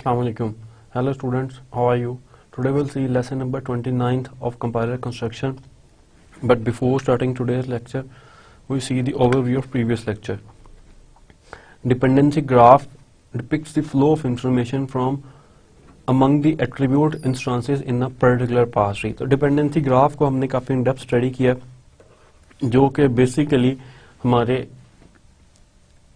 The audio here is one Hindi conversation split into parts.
Assalamu alaikum. Hello students, how are you? Today we'll see lesson number 29th of compiler construction. But before starting today's lecture, we see the overview of previous lecture. Dependency graph depicts the flow of information from among the attribute instances in a particular parse tree. तो dependency graph को हमने काफी in depth study किया, जो कि basically हमारे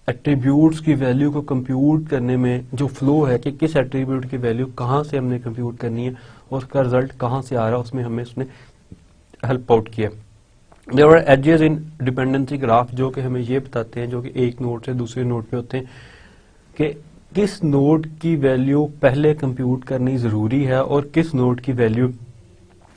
एट्रीब्यूट्स की वैल्यू को कंप्यूट करने में जो फ्लो है कि किस एट्रीब्यूट की वैल्यू कहाँ से हमने कंप्यूट करनी है और उसका रिजल्ट कहाँ से आ रहा है, उसमें हमें उसने हेल्प आउट किया. There are edges in dependency graph जो कि हमें ये बताते हैं, जो कि एक नोड से दूसरे नोड पे होते हैं, कि किस नोड की वैल्यू पहले कंप्यूट करनी जरूरी है और किस नोड की वैल्यू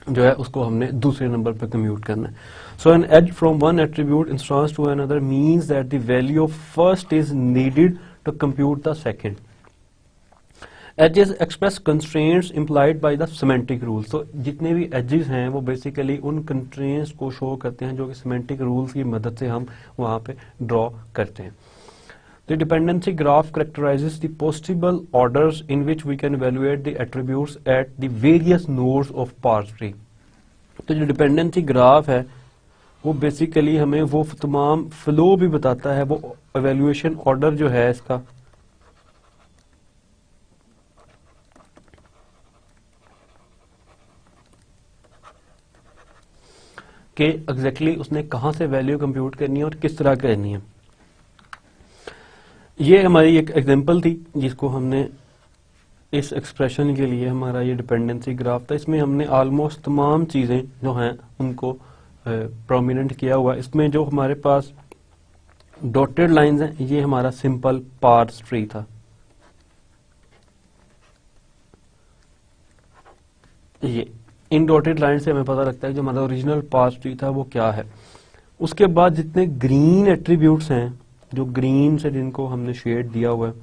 जो है उसको हमने दूसरे नंबर पर कंप्यूट करना है. So an edge from one attribute instance to another means that the value of first is needed to compute the second. Edges express constraints implied by the semantic rules. So जितने भी edges हैं वो basically उन constraints को show करते हैं जो कि semantic rules की मदद से हम वहाँ पे draw करते हैं. The dependency graph characterizes the possible orders in which we can evaluate the attributes at the various nodes of parse tree. तो जो dependency graph है वो बेसिकली हमें वो तमाम फ्लो भी बताता है, वो एवेल्युएशन ऑर्डर जो है इसका कि एग्जैक्टली उसने कहां से वैल्यू कंप्यूट करनी है और किस तरह करनी है. ये हमारी एक एग्जांपल थी जिसको हमने इस एक्सप्रेशन के लिए हमारा ये डिपेंडेंसी ग्राफ था. इसमें हमने ऑलमोस्ट तमाम चीजें जो हैं उनको प्रोमिनेंट किया हुआ. इसमें जो हमारे पास डॉटेड लाइंस हैं ये हमारा सिंपल पार्स ट्री था. ये इन डॉटेड लाइन से हमें पता लगता है जो हमारा ओरिजिनल पार्स ट्री था वो क्या है. उसके बाद जितने ग्रीन एट्रीब्यूट्स हैं, जो ग्रीन से जिनको हमने शेड दिया हुआ है,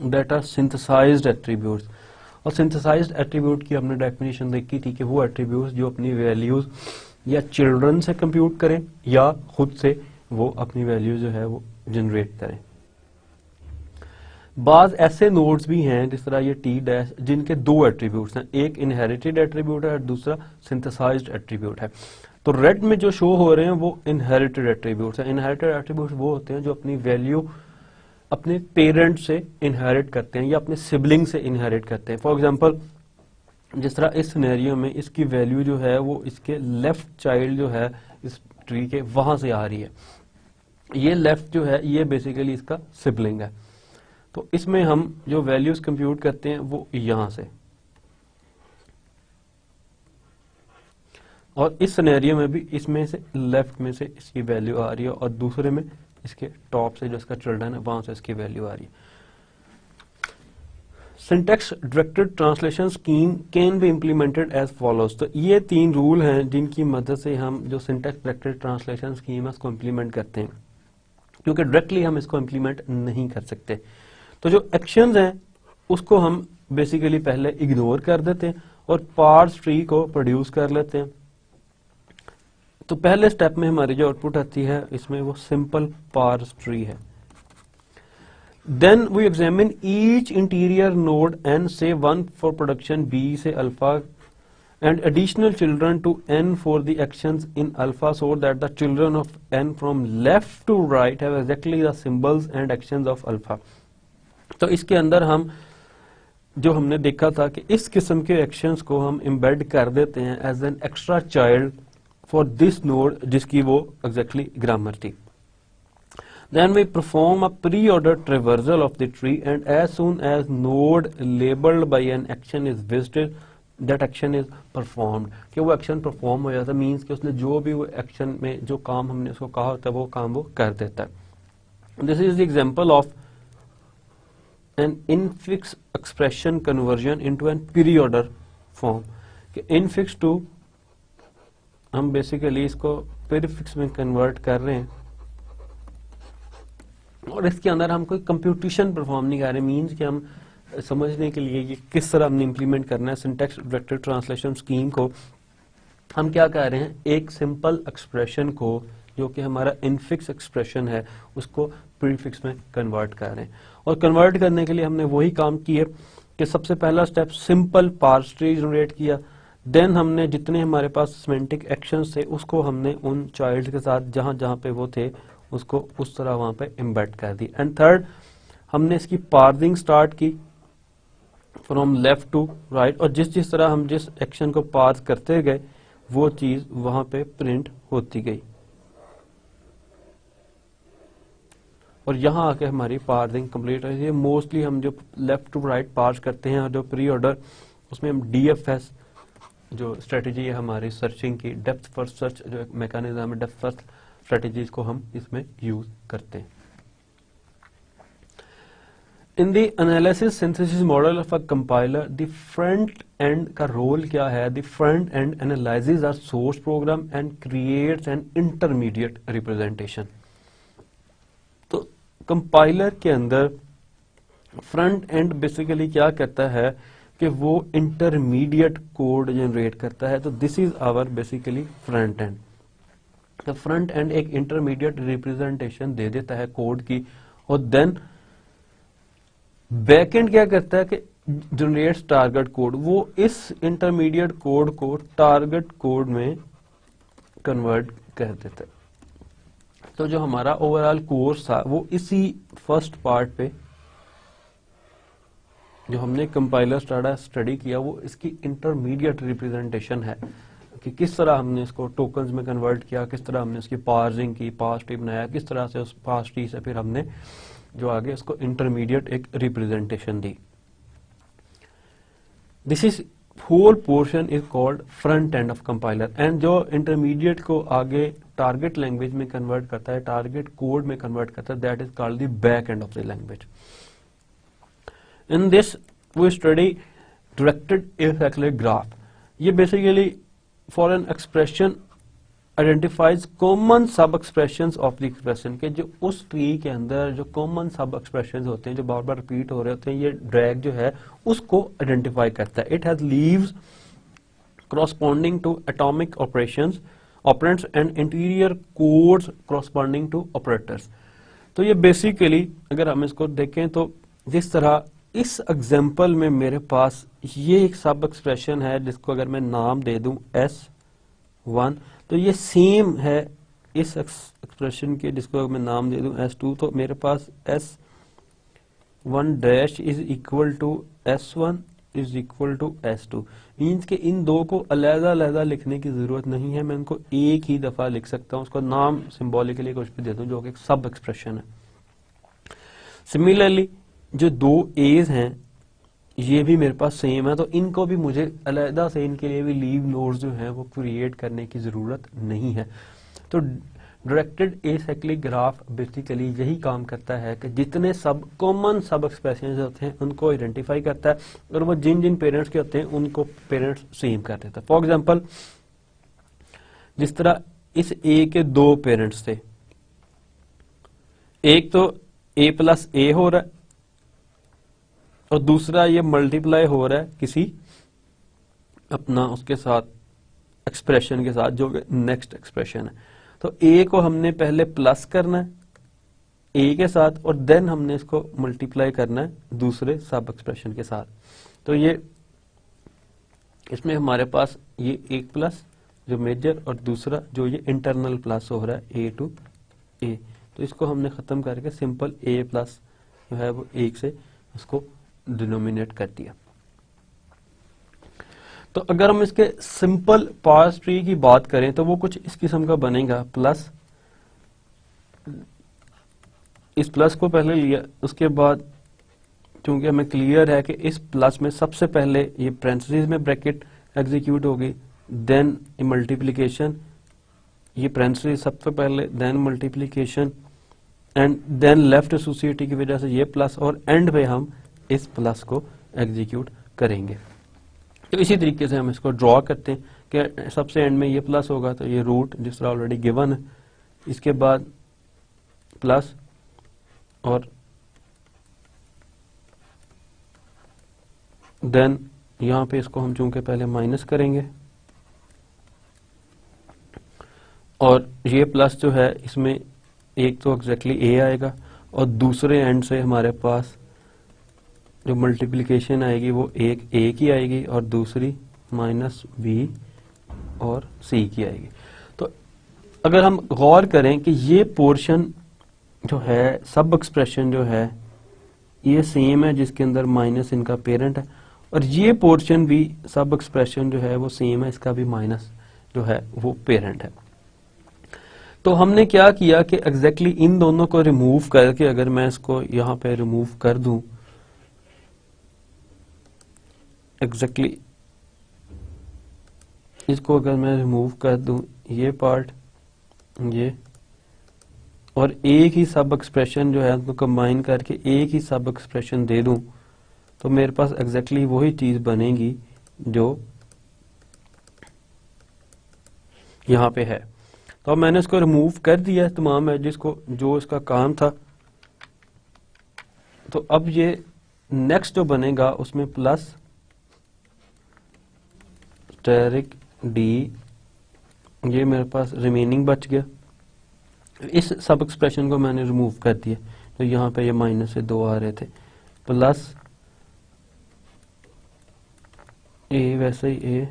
दैट आर सिंथेसाइज्ड एट्रीब्यूट्स. और सिंथेसाइज्ड एट्रीब्यूट की हमने डेफिनेशन देखी थी कि वो एट्रीब्यूट्स जो अपनी वैल्यूज या चिल्ड्रन से कंप्यूट करें या खुद से वो अपनी वैल्यू जो है वो जनरेट करें. बाज ऐसे नोड्स भी हैं जिस तरह ये टी डैश जिनके दो एट्रीब्यूट्स हैं, एक इनहेरिटेड एट्रीब्यूट है और दूसरा सिंथेसाइज्ड एट्रीब्यूट है. तो रेड में जो शो हो रहे हैं वो इनहेरिटेड एट्रीब्यूट्स हैं. इनहेरिटेड एट्रीब्यूट्स वो होते हैं जो अपनी वैल्यू अपने पेरेंट से इनहेरिट करते हैं या अपने सिबलिंग से इनहेरिट करते हैं. फॉर एग्जांपल जिस तरह इस सिनेरियो में इसकी वैल्यू जो है वो इसके लेफ्ट चाइल्ड जो है इस ट्री के वहां से आ रही है. ये लेफ्ट जो है ये बेसिकली इसका सिबलिंग है. तो इसमें हम जो वैल्यूज कंप्यूट करते हैं वो यहां से, और इस सिनेरियो में भी इसमें से लेफ्ट में से इसकी वैल्यू आ रही है और दूसरे में इसके टॉप से जो इसका चिल्ड्रन है वहां से इसकी वैल्यू आ रही है. Syntax directed translation scheme can be implemented as follows. तो ये तीन रूल हैं जिनकी मदद से हम जो सिंटैक्स डायरेक्टेड ट्रांसलेशन स्कीम है उसको इम्प्लीमेंट करते हैं, क्योंकि डायरेक्टली हम इसको इम्प्लीमेंट नहीं कर सकते. तो जो एक्शंस हैं उसको हम बेसिकली पहले इग्नोर कर देते हैं और पार्स ट्री को प्रोड्यूस कर लेते हैं. तो पहले स्टेप में हमारी जो आउटपुट आती है इसमें वो सिंपल पार्स ट्री है. Then we examine each interior node n, say 1 for production, b say alpha, and additional children to n for the actions in alpha, so that the children of n from left to right have exactly the symbols and actions of alpha. तो इसके अंदर हम जो हमने देखा था कि इस किस्म के एक्शंस को हम एम्बेड कर देते हैं as an extra child for this node जिसकी वो एग्जैक्टली ग्रामर थी. Then we perform a pre-ordered traversal of the tree, and as soon as node labeled by an action is visited, that action is performed. कि वो action perform हो जाता है means कि उसने जो भी वो action में जो काम हमने उसको कहा होता है वो काम वो कर देता है. This is the example of an infix expression conversion into an pre-order form. कि infix to हम basically इसको prefix में convert कर रहे हैं और इसके अंदर हम कोई कंप्यूटेशन परफॉर्म नहीं कर रहे. मींस कि हम समझने के लिए ये किस तरह हमने इंप्लीमेंट करना है सिंटैक्स डायरेक्टेड ट्रांसलेशन स्कीम को, हम क्या कर रहे हैं, एक सिंपल एक्सप्रेशन को जो कि हमारा इनफिक्स एक्सप्रेशन है उसको प्रीफिक्स में कन्वर्ट कर रहे हैं। और कन्वर्ट करने के लिए हमने वही काम किया कि सबसे पहला step simple parse tree generate किया, देन हमने जितने हमारे पास सिमेंटिक एक्शंस थे उसको हमने उन चाइल्ड के साथ जहां जहां पे वो थे उसको उस तरह वहां पे एम्बेड कर दी। एंड थर्ड, हमने इसकी पार्सिंग स्टार्ट की फ्रॉम लेफ्ट टू राइट, और जिस जिस तरह हम जिस एक्शन को पार्स करते गए वो चीज वहां पे प्रिंट होती गई, और यहाँ आके हमारी पार्सिंग कंप्लीट हो है। मोस्टली हम जो लेफ्ट टू राइट पार्स करते हैं और जो प्री ऑर्डर उसमें हम DFS जो स्ट्रेटेजी है हमारी सर्चिंग की, डेप्थ फर्स्ट सर्च जो मैकेनिज्म है, डेप्थ फर्स्ट स्ट्रेटेजीज को हम इसमें यूज करते हैं। In the analysis synthesis model of a compiler the front end का रोल क्या है? The front end analyzes our source program and creates an intermediate representation. तो कंपाइलर के अंदर फ्रंट एंड बेसिकली क्या करता है कि वो इंटरमीडिएट कोड जनरेट करता है। तो this is our basically front end. तो फ्रंट एंड एक इंटरमीडिएट रिप्रेजेंटेशन दे देता है कोड की, और देन बैक एंड क्या करता है कि जनरेट्स टारगेट कोड, वो इस इंटरमीडिएट कोड को टारगेट कोड में कन्वर्ट कर देता है। तो जो हमारा ओवरऑल कोर्स था वो इसी फर्स्ट पार्ट पे जो हमने कंपाइलर स्टडी किया वो इसकी इंटरमीडिएट रिप्रेजेंटेशन है कि किस तरह हमने इसको टोकन्स में कन्वर्ट किया, किस तरह हमने उसकी पार्सिंग की, पार्स ट्री बनाया, किस तरह से उस पार्स ट्री से फिर हमने जो आगे उसको इंटरमीडिएट एक रिप्रेजेंटेशन दी। This is whole portion is called front end of compiler. And जो इंटरमीडिएट को आगे टारगेट लैंग्वेज में कन्वर्ट करता है, टारगेट कोड में कन्वर्ट करता है, that is called the back end of the language. In this we study directed acyclic graph. ये basically for an expression identifies common sub expressions of the expression के जो उस ट्री के अंदर जो common sub expressions होते हैं जो बार बार रिपीट हो रहे होते हैं, ये ड्रैग जो है उसको आइडेंटिफाई करता है। It has leaves corresponding to atomic operations, operands and interior codes corresponding to operators. तो ये बेसिकली अगर हम इसको देखें तो जिस तरह इस एग्जाम्पल में मेरे पास ये एक सब एक्सप्रेशन है जिसको अगर मैं नाम दे दूं S1, तो ये सेम है इस एक्सप्रेशन के जिसको मैं नाम दे दूं S2। तो मेरे पास S1 dash is equal to S1 is equal to S2। Means के इन दो को अलग-अलग लिखने की जरूरत नहीं है, मैं इनको एक ही दफा लिख सकता हूं, उसका नाम सिंबॉलिकली कुछ भी दे दूं जो कि एक सब एक्सप्रेशन है। सिमिलरली जो दो एज हैं ये भी मेरे पास सेम है, तो इनको भी मुझे अलग से इनके लिए भी लीव नोड्स जो हैं वो क्रिएट करने की जरूरत नहीं है। तो डायरेक्टेड एसाइक्लिक ग्राफ बेसिकली यही काम करता है कि जितने सब कॉमन सब एक्सप्रेशंस होते हैं उनको आइडेंटिफाई करता है, और वो जिन जिन पेरेंट्स के होते हैं उनको पेरेंट्स सेम कर देता है। फॉर एग्जाम्पल जिस तरह इस ए के दो पेरेंट्स थे, एक तो a प्लस ए हो रहा है और दूसरा ये मल्टीप्लाई हो रहा है किसी अपना उसके साथ एक्सप्रेशन के साथ जो नेक्स्ट एक्सप्रेशन है। तो a को हमने पहले प्लस करना है a के साथ और देन हमने इसको मल्टीप्लाई करना है दूसरे सब एक्सप्रेशन के साथ। तो ये इसमें हमारे पास ये एक प्लस जो मेजर और दूसरा जो ये इंटरनल प्लस हो रहा है a टू a, तो इसको हमने खत्म करके सिंपल a प्लस जो है वो एक से उसको डिनोमिनेट कर दिया। तो अगर हम इसके सिंपल पार्स ट्री की बात करें तो वो कुछ इस किस्म का बनेगा। प्लस इस प्लस को पहले लिया, उसके बाद चूंकि हमें क्लियर है कि इस प्लस में सबसे पहले ये पैरेंथेसिस में ब्रैकेट एग्जीक्यूट होगी, देन मल्टीप्लिकेशन, ये पैरेंथेसिस सबसे पहले, then multiplication and then left associative की वजह से ये प्लस, और एंड पे हम इस प्लस को एग्जीक्यूट करेंगे। तो इसी तरीके से हम इसको ड्रॉ करते हैं कि सबसे एंड में ये प्लस होगा तो ये रूट जिस तरह ऑलरेडी गिवन है, इसके बाद प्लस और देन यहां पे इसको हम चूंकि पहले माइनस करेंगे और ये प्लस जो है इसमें एक तो एग्जैक्टली ए आएगा और दूसरे एंड से हमारे पास जो मल्टीप्लिकेशन आएगी वो एक ए की आएगी और दूसरी माइनस बी और सी की आएगी। तो अगर हम गौर करें कि ये पोर्शन जो है सब एक्सप्रेशन जो है ये सेम है जिसके अंदर माइनस इनका पेरेंट है, और ये पोर्शन भी सब एक्सप्रेशन जो है वो सेम है, इसका भी माइनस जो है वो पेरेंट है। तो हमने क्या किया कि एग्जैक्टली इन दोनों को रिमूव करके, अगर मैं इसको यहां पे रिमूव कर दूं एग्जैक्टली इसको अगर मैं रिमूव कर दूं ये पार्ट ये, और एक ही सब एक्सप्रेशन जो है उनको कंबाइन करके एक ही सब एक्सप्रेशन दे दूं, तो मेरे पास एग्जैक्टली वही चीज बनेगी जो यहां पे है। तो अब मैंने इसको रिमूव कर दिया है तमाम एजेस को जो इसका काम था। तो अब ये नेक्स्ट जो बनेगा उसमें प्लस स्टेरिक डी, ये मेरे पास रिमेनिंग बच गया। इस सब एक्सप्रेशन को मैंने रिमूव कर दिया, तो यहाँ पे ये माइनस से 2 आ रहे थे, प्लस ए वैसे ही ए,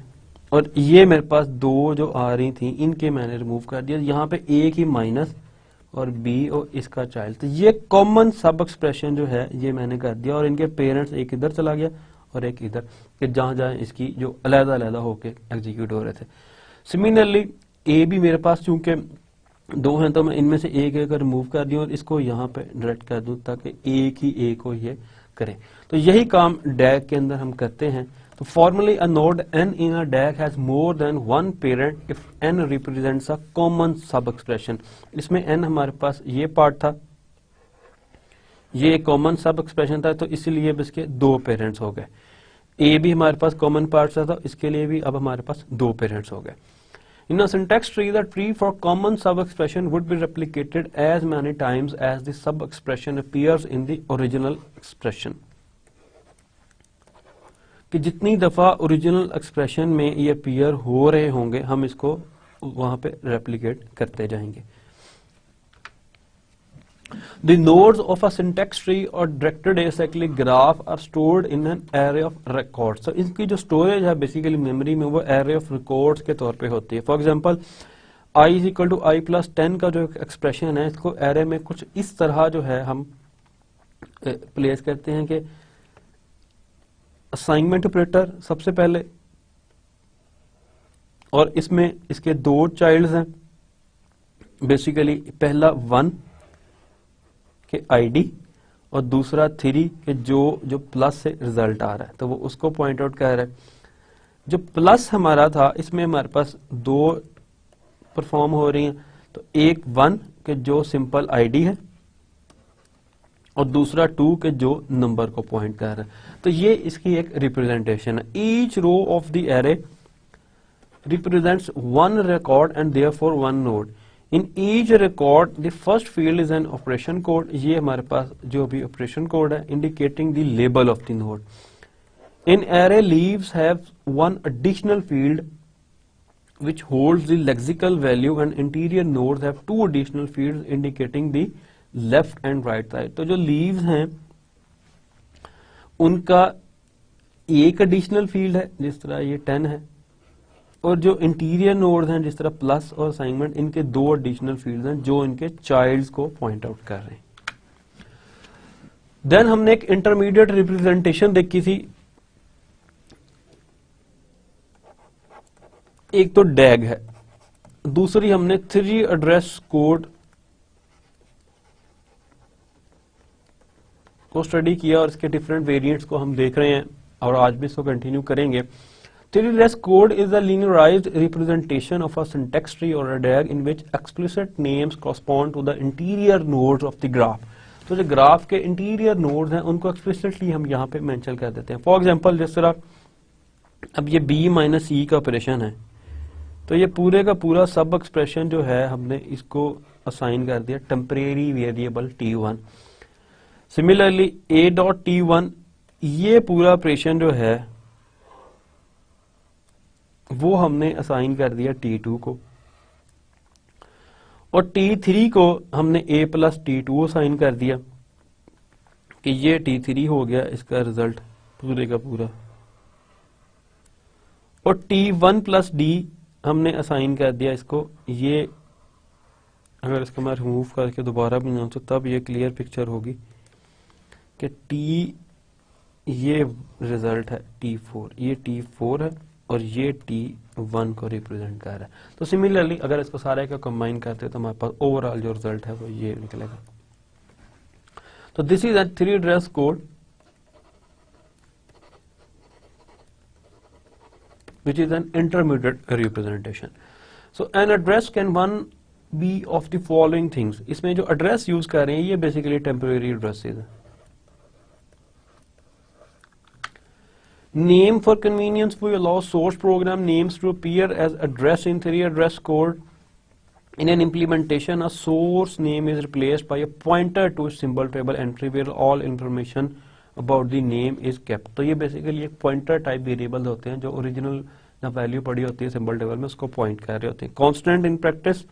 और ये मेरे पास 2 जो आ रही थी इनके मैंने रिमूव कर दिया। यहाँ पे एक ही माइनस और बी और इसका चाइल्ड, तो ये कॉमन सब एक्सप्रेशन जो है ये मैंने कर दिया, और इनके पेरेंट्स एक इधर चला गया और एक इधर, कि जहां जहां इसकी जो अलग अलग होके एग्जीक्यूट हो रहे थे। सिमिलरली ए भी मेरे पास चूंकि 2 हैं तो मैं इनमें से एक एक रिमूव कर दूं और इसको यहाँ पे डायरेक्ट कर दूं ताकि एक ही ए को ये करे। तो यही काम डैग के अंदर हम करते हैं। तो formally a node n in a डैग has more than one parent if n represents a common sub expression. इसमें n हमारे पास ये पार्ट था, ये कॉमन सब एक्सप्रेशन था, तो इसीलिए इसके 2 पेरेंट्स हो गए। ए भी हमारे पास कॉमन पार्ट था, तो इसके लिए भी अब हमारे पास 2 पेरेंट्स हो गए। In a syntax tree, the tree for common sub-expression would be replicated as many times as the sub-expression appears in the original expression. कि जितनी दफा ओरिजिनल एक्सप्रेशन में ये अपीयर हो रहे होंगे हम इसको वहां पे रेप्लिकेट करते जाएंगे। The nodes of a syntax tree or directed acyclic graph are stored in an array of records. So इनकी जो स्टोरेज है बेसिकली मेमोरी में वो array of records के तौर पे होती है। For example I is equal to I plus 10 का जो एक्सप्रेशन है इसको array में कुछ इस तरह जो है हम प्लेस करते हैं कि असाइनमेंट ऑपरेटर सबसे पहले, और इसमें इसके 2 चाइल्ड्स हैं, बेसिकली पहला 1 के आईडी और दूसरा 3 के जो प्लस से रिजल्ट आ रहा है, तो वो उसको पॉइंट आउट कर रहा है। जो प्लस हमारा था इसमें हमारे पास 2 परफॉर्म हो रही हैं, तो एक 1 के जो सिंपल आईडी है और दूसरा 2 के जो नंबर को पॉइंट कर रहा है। तो ये इसकी एक रिप्रेजेंटेशन है। Each row of the array represents 1 record and therefore 1 node. In each record the first field is an operation code. ये हमारे पास जो भी ऑपरेशन कोड है indicating the label of the node. In array leaves have 1 additional field which holds the lexical value and interior nodes have 2 additional fields indicating the left and right side। तो जो लीव्स हैं उनका एक एडिशनल फील्ड है जिस तरह ये 10 है, और जो इंटीरियर नोड्स हैं जिस तरह प्लस और असाइनमेंट, इनके 2 एडिशनल फील्ड्स हैं जो इनके चाइल्ड्स को पॉइंट आउट कर रहे हैं। देन हमने एक इंटरमीडिएट रिप्रेजेंटेशन देखी थी, एक तो डैग है, दूसरी हमने 3 एड्रेस कोड को स्टडी किया और इसके डिफरेंट वेरिएंट्स को हम देख रहे हैं और आज भी इसको कंटिन्यू करेंगे। 3 address code is a linearized representation of a syntax tree or a DAG in which explicit names correspond to the interior nodes of the graph। तो जो ग्राफ के इंटीरियर नोड्स हैं उनको एक्सप्लिसिटली हम यहाँ पे मेंशन कर देते हैं। फॉर एग्जांपल जिस तरह अब ये b माइनस e का ऑपरेशन है, तो ये पूरे का पूरा सब एक्सप्रेशन जो है हमने इसको असाइन कर दिया temporary variable t1। Similarly a dot t1 ये पूरा ऑपरेशन जो है वो हमने असाइन कर दिया t2 को, और T3 को हमने A+T2 असाइन कर दिया कि ये T3 हो गया इसका रिजल्ट पूरे का पूरा, और T1+D हमने असाइन कर दिया इसको। ये अगर इसको मैं रिमूव करके दोबारा बनाऊं तो तब ये क्लियर पिक्चर होगी कि ये रिजल्ट है T4, ये T4 है और ये T1 को रिप्रेजेंट कर रहा है। तो सिमिलरली अगर इसको सारे को कंबाइन करते हैं तो हमारे पास ओवरऑल जो रिजल्ट है वो ये निकलेगा। तो this is an 3 address code which is an intermediate representation. So an address can one be of the following things. इसमें जो address यूज कर रहे हैं ये basically temporary addresses है। Name for convenience we allow source program names to appear as address in 3 address code. In an implementation, a source name is replaced by a pointer to a symbol table entry where all information about the name is kept. तो ये basically एक pointer type variable होते हैं जो original ना वैल्यू पड़ी होती है symbol table में उसको point कर रहे होते हैं। Constant in practice,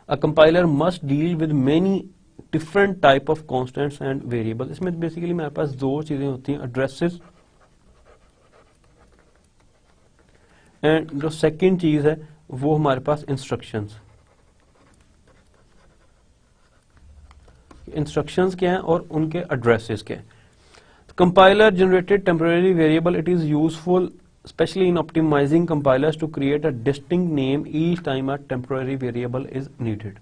a compiler must deal with many different type of constants and variables. इसमें basically मेरे पास दो चीजें होती हैं, addresses and जो second चीज है वो हमारे पास instructions। इंस्ट्रक्शंस क्या हैं और उनके एड्रेसेस क्या हैं। Compiler generated temporary variable, it is useful especially in optimizing compilers to create a distinct name each time a temporary variable is needed.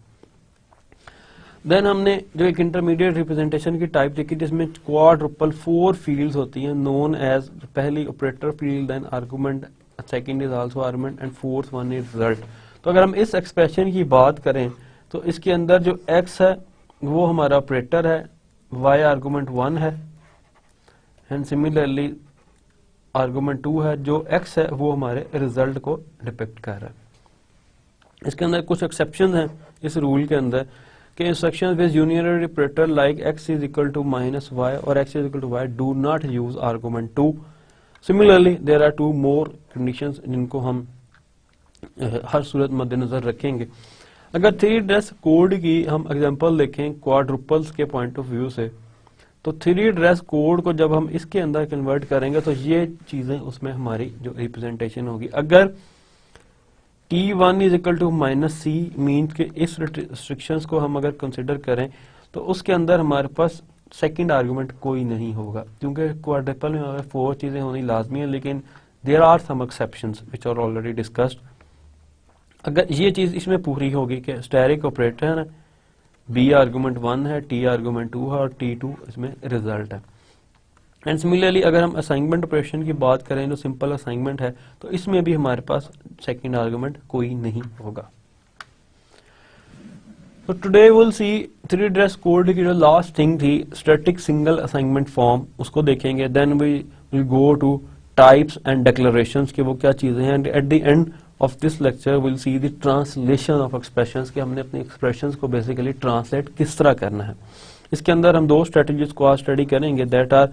Then हमने जो एक इंटरमीडिएट रिप्रेजेंटेशन की टाइप देखी जिसमें क्वाड्रुपल 4 फील्ड्स होती हैं नोन एज, पहली operator field, then argument, second is also argument and fourth one is result. तो अगर हम इस एक्सप्रेशन की बात करें तो इसके अंदर जो x है वो हमारा ऑपरेटर है, y आर्गुमेंट 1 है एंड सिमिलरली आर्गुमेंट 2 है, जो x है वो हमारे रिजल्ट को डिपिक्ट कर रहा है। इसके अंदर कुछ एक्सेप्शन हैं इस रूल के अंदर कि instructions with unary operator like x is equal to -y और x is equal to y do not use argument 2। Similarly there are 2 more conditions जिनको हम हर सूरत मद्देनजर रखेंगे। अगर 3 एड्रेस कोड की हम एग्जांपल देखें क्वाड्रुपल्स के पॉइंट ऑफ व्यू से, तो 3 एड्रेस कोड को जब हम इसके अंदर कन्वर्ट करेंगे तो ये चीजें उसमें हमारी जो रिप्रेजेंटेशन होगी। अगर T1 is equal to -c mean के इस रिस्ट्रिक्शंस को हम अगर कंसिडर करें तो उसके अंदर हमारे पास सेकंड आर्गुमेंट कोई नहीं होगा, क्योंकि क्वाड्रुपल में अगर 4 चीजें होनी लाजमी है, लेकिन there are some exceptions which are already discussed. अगर ये चीज इसमें पूरी होगी कि स्टैटिक ऑपरेटर है, B आर्गुमेंट 1 है, T आर्गुमेंट 2 है और T2 इसमें रिजल्ट है। एंड सिमिलरली अगर हम असाइनमेंट ऑपरेशन की बात करें जो सिंपल असाइनमेंट है तो इसमें भी हमारे पास सेकंड आर्गुमेंट कोई नहीं होगा। तो today will see 3 address code की जो लास्ट थिंग थी स्टैटिक सिंगल असाइनमेंट फॉर्म, उसको देखेंगे। Then we will go to types and declarations के वो क्या चीजें हैं, and at the end of this lecture will see the translation of expressions कि हमने अपने एक्सप्रेशंस को बेसिकली ट्रांसलेट किस तरह करना है। इसके अंदर हम 2 स्ट्रेटजीज को आज स्टडी करेंगे, that are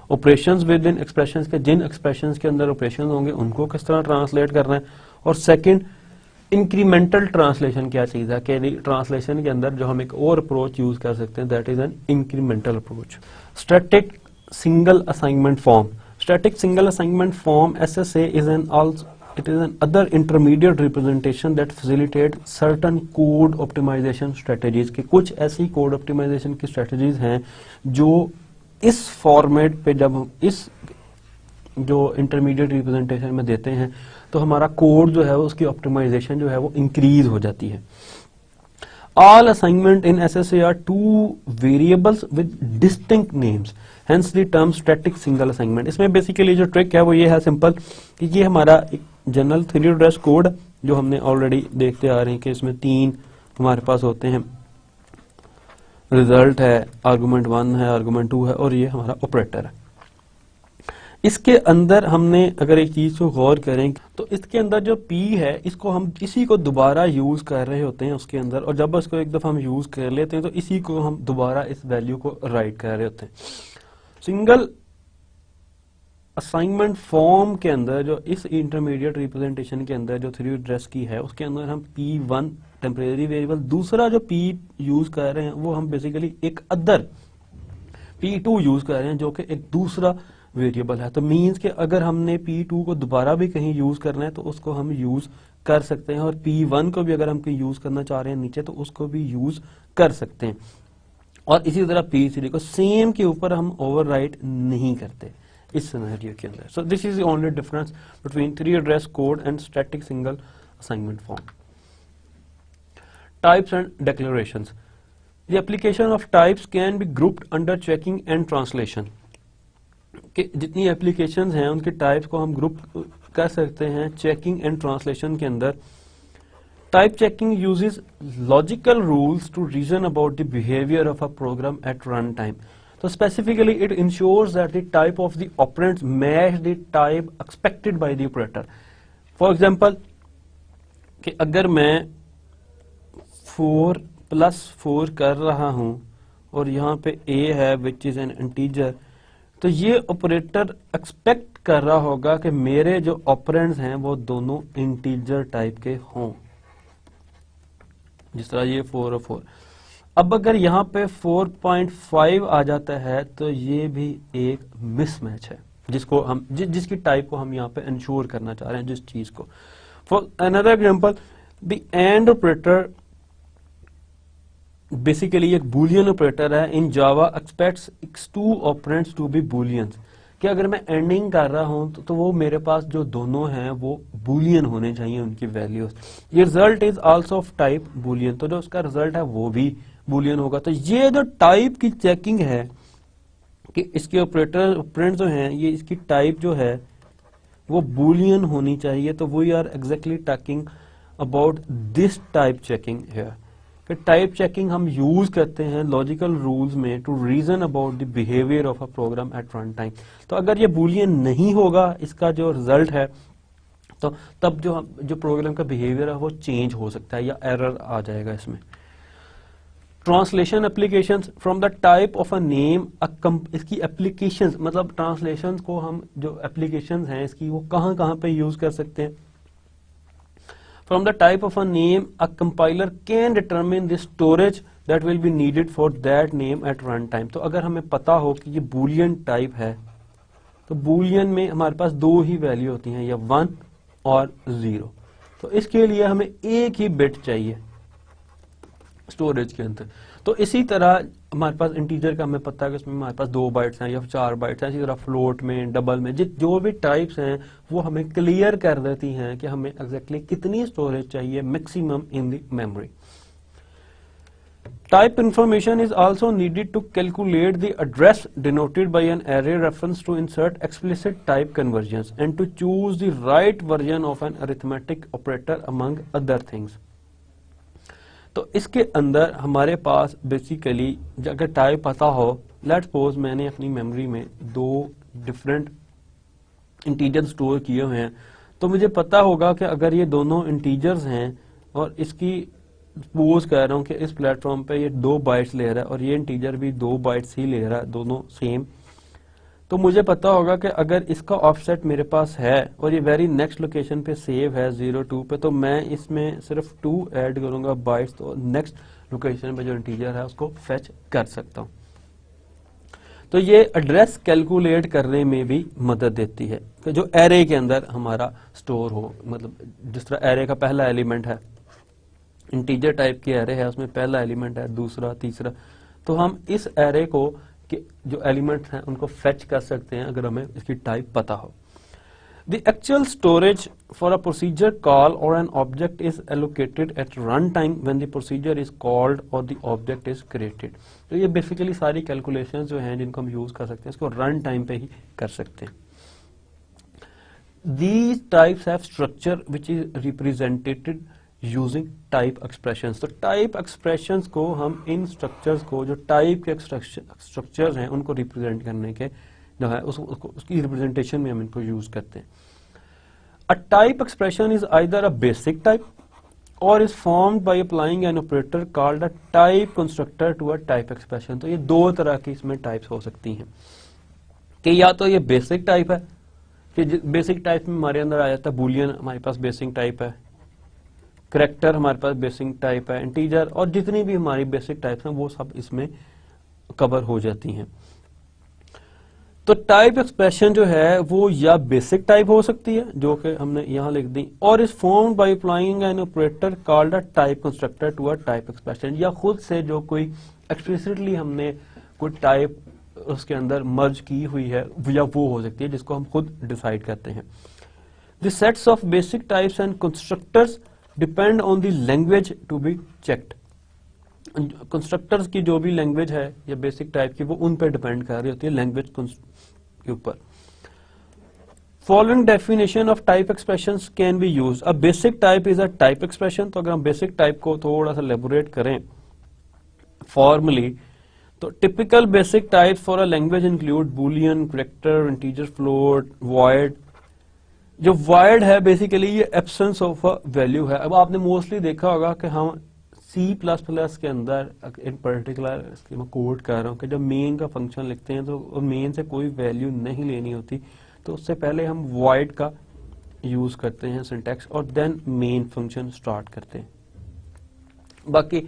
operations with in expressions के, जिन एक्सप्रेशंस के अंदर ऑपरेशंस होंगे उनको किस तरह ट्रांसलेट करना है, और सेकंड इंक्रीमेंटल ट्रांसलेशन क्या चीज है कि ट्रांसलेशन के अंदर जो हम एक और अप्रोच यूज कर सकते हैं, that is an incremental approach. Static single assignment form, static single assignment form SSA is an also it is an other intermediate representation that facilitate certain code optimization strategies कि कुछ ऐसी कोड ऑप्टिमाइजेशन की स्ट्रेटजीज हैं जो इस फॉर्मेट पे जब हम इस जो इंटरमीडिएट रिप्रेजेंटेशन में देते हैं तो हमारा कोड जो है उसकी ऑप्टिमाइजेशन जो है वो इंक्रीज हो जाती है। All assignment in SSA are 2 variables with distinct names, hence the term static single assignment। इसमें बेसिकली जो ट्रिक है वो ये है सिंपल कि ये हमारा एक जनरल 3 एड्रेस कोड जो हमने ऑलरेडी देखते आ रहे हैं कि इसमें 3 हमारे पास होते हैं, रिजल्ट है, आर्गुमेंट 1 है, आर्गुमेंट 2 है और ये हमारा ऑपरेटर है। इसके अंदर हमने अगर एक चीज को गौर करें तो इसके अंदर जो P है इसको हम इसी को दोबारा यूज कर रहे होते हैं उसके अंदर, और जब इसको एक दफा हम यूज कर लेते हैं तो इसी को हम दोबारा इस वैल्यू को राइट कर रहे होते हैं। सिंगल असाइनमेंट फॉर्म के अंदर जो इस इंटरमीडिएट रिप्रेजेंटेशन के अंदर जो 3 एड्रेस की है उसके अंदर हम P1 टेम्परेरी वेरिएबल, दूसरा जो p यूज कर रहे हैं वो हम बेसिकली एक अदर p2 यूज कर रहे हैं जो कि एक दूसरा वेरिएबल है। तो मींस कि अगर हमने p2 को दोबारा भी कहीं यूज करना है तो उसको हम यूज कर सकते हैं, और p1 को भी अगर हम कहीं यूज करना चाह रहे हैं नीचे तो उसको भी यूज कर सकते हैं। और इसी तरह p3 को सेम के ऊपर हम ओवरराइट नहीं करते इस सिनेरियो के अंदर। So this is the only difference between 3 address code and static single assignment form. Types and declarations. The application of types can be grouped under checking and translation. कि जितनी एप्लीकेशंस हैं उनके टाइप्स को हम ग्रुप कर सकते हैं चेकिंग एंड ट्रांसलेशन के अंदर। Type checking uses logical rules to reason about the behaviour of a program at run time. तो specifically it ensures that the type of the operands match the type expected by the operator. For example कि अगर मैं 4+4 कर रहा हूं और यहाँ पे a है विच इज एन इंटीजर, तो ये ऑपरेटर एक्सपेक्ट कर रहा होगा कि मेरे जो ऑपरेंड्स हैं वो दोनों इंटीजर टाइप के हों, जिस तरह ये 4 और 4। अब अगर यहाँ पे 4.5 आ जाता है तो ये भी एक मिसमैच है जिसको हम जिसकी टाइप को हम यहाँ पे इंश्योर करना चाह रहे हैं जिस चीज को। For another example, the and operator basically एक बूलियन ऑपरेटर है in Java expects x2 operands to be booleans. कि अगर मैं एंडिंग कर रहा हूं तो वो मेरे पास जो दोनों हैं वो बूलियन होने चाहिए उनकी वैल्यूज। ये result is also of type Boolean, तो जो उसका रिजल्ट है वो भी बूलियन होगा। तो ये जो टाइप की चेकिंग है कि इसके ऑपरेंड जो हैं ये इसकी टाइप जो है वो बूलियन होनी चाहिए। तो we are exactly talking about this type checking है कि टाइप चेकिंग हम यूज करते हैं लॉजिकल रूल्स में to reason about the behaviour of a program at run time. तो अगर ये बूलियन नहीं होगा इसका जो रिजल्ट है तो तब जो प्रोग्राम का बिहेवियर है वो चेंज हो सकता है या एरर आ जाएगा इसमें। Translation applications from the type of a name, इसकी एप्लीकेशंस मतलब ट्रांसलेशन को हम जो एप्लीकेशंस हैं इसकी वो कहाँ कहाँ पे यूज कर सकते हैं। From the type of a name, a compiler can determine the storage that will be needed for that name at runtime। तो अगर हमें पता हो कि ये boolean टाइप है तो boolean में हमारे पास दो ही वैल्यू होती हैं, या 1 और 0। तो इसके लिए हमें एक ही बिट चाहिए स्टोरेज के अंदर। तो इसी तरह हमारे पास इंटीजर का हमें पता है कि उसमें हमारे पास 2 बाइट्स हैं या 4 बाइट्स हैं। इसी तरह फ्लोट में, डबल में जो भी टाइप्स हैं वो हमें क्लियर कर देती हैं कि हमें एग्जैक्टली कितनी स्टोरेज चाहिए maximum in the memory. Type information is also needed to calculate the address denoted by an array reference to insert explicit type conversions and to choose the right version of an arithmetic operator among other things। तो इसके अंदर हमारे पास बेसिकली अगर टाइप पता हो, लेट्स सपोज मैंने अपनी मेमोरी में 2 डिफरेंट इंटीजर स्टोर किए हुए हैं, तो मुझे पता होगा कि अगर ये दोनों इंटीजर्स हैं और इसकी सपोज कर रहा हूँ कि इस प्लेटफॉर्म पे ये 2 बाइट्स ले रहा है और ये इंटीजर भी 2 बाइट्स ही ले रहा है, दोनों सेम, तो मुझे पता होगा कि अगर इसका ऑफसेट मेरे पास है और ये वेरी नेक्स्ट लोकेशन पे सेव है 02 पे, तो मैं इसमें सिर्फ 2 ऐड करूंगा बाइट्स, तो नेक्स्ट लोकेशन पे जो इंटीजर है उसको फेच कर सकता हूं। तो ये एड्रेस कैलकुलेट करने में भी मदद देती है कि जो एरे के अंदर हमारा स्टोर हो, मतलब जिस तरह एरे का पहला एलिमेंट है, इंटीजर टाइप की एरे है, उसमें पहला एलिमेंट है, दूसरा, तीसरा, तो हम इस एरे को कि जो एलिमेंट्स हैं उनको फेच कर सकते हैं अगर हमें इसकी टाइप पता हो। The actual storage for a procedure call or an object is allocated at runtime when the procedure is called or the object is created। तो ये बेसिकली सारी कैलकुलेशंस जो हैं जिनको हम यूज कर सकते हैं इसको रन टाइम पे ही कर सकते हैं। These types have structure which is represented using type expressions. तो टाइप एक्सप्रेशंस को हम इन स्ट्रक्चर्स को, जो टाइप के स्ट्रक्चर्स हैं उनको रिप्रेजेंट करने के जो है उसकी रिप्रेजेंटेशन में हम इनको यूज करते हैं। A type expression is either a basic type और is formed by applying an operator called a type constructor to a type expression. तो ये 2 तरह की इसमें टाइप्स हो सकती हैं कि या तो ये बेसिक टाइप है कि बेसिक टाइप में हमारे अंदर आ जाता है बूलियन, हमारे पास बेसिक टाइप है, करेक्टर हमारे पास बेसिक टाइप है, इंटीजर और जितनी भी हमारी बेसिक टाइप्स हैं वो सब इसमें कवर हो जाती हैं। तो टाइप एक्सप्रेशन जो है वो या बेसिक टाइप हो सकती है जो कि हमने यहां लिख दी, और is formed by applying an operator called a type constructor to a type expression, या खुद से जो कोई एक्सप्लिसिटली हमने कोई टाइप उसके अंदर मर्ज की हुई है या वो हो सकती है जिसको हम खुद डिसाइड करते हैं। The sets of basic types and constructors depend on the language to be checked. Constructors की जो भी लैंग्वेज है या बेसिक टाइप की वो उन पर डिपेंड कर रही होती है लैंग्वेज के ऊपर। Following definition of type expressions can be used. A basic type is a type expression. तो अगर हम बेसिक टाइप को थोड़ा सा लेबोरेट करें फॉर्मली, तो typical basic type for a language include Boolean, character, integer, float, void. जो वॉइड है बेसिकली ये एब्सेंस ऑफ अ वैल्यू है। अब आपने मोस्टली देखा होगा कि हम C++ के अंदर इन पर्टिकुलर इसकी मैं कोड कर रहा हूँ कि जब मेन का फंक्शन लिखते हैं तो मेन से कोई वैल्यू नहीं लेनी होती, तो उससे पहले हम वॉइड का यूज करते हैं सिंटैक्स और देन मेन फंक्शन स्टार्ट करते हैं। बाकी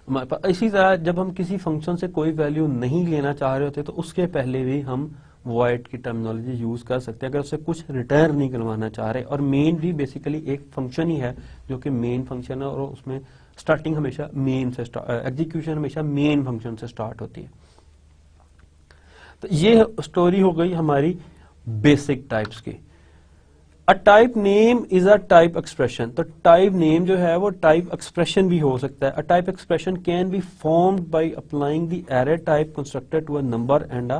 हमारे पास इसी तरह जब हम किसी फंक्शन से कोई वैल्यू नहीं लेना चाह रहे होते तो उसके पहले भी हम वॉइड की टर्मिनोलॉजी यूज कर सकते हैं अगर उससे कुछ रिटर्न नहीं करवाना चाह रहे। और मेन भी बेसिकली एक फंक्शन ही है जो कि मेन फंक्शन है और उसमें स्टार्टिंग हमेशा मेन से एग्जीक्यूशन हमेशा मेन फंक्शन से स्टार्ट होती है। तो ये स्टोरी हो गई हमारी बेसिक टाइप्स की। A type name is a type expression. तो टाइप नेम जो है वो टाइप एक्सप्रेशन भी हो सकता है। A type expression can be formed by applying the array type constructor to a number and a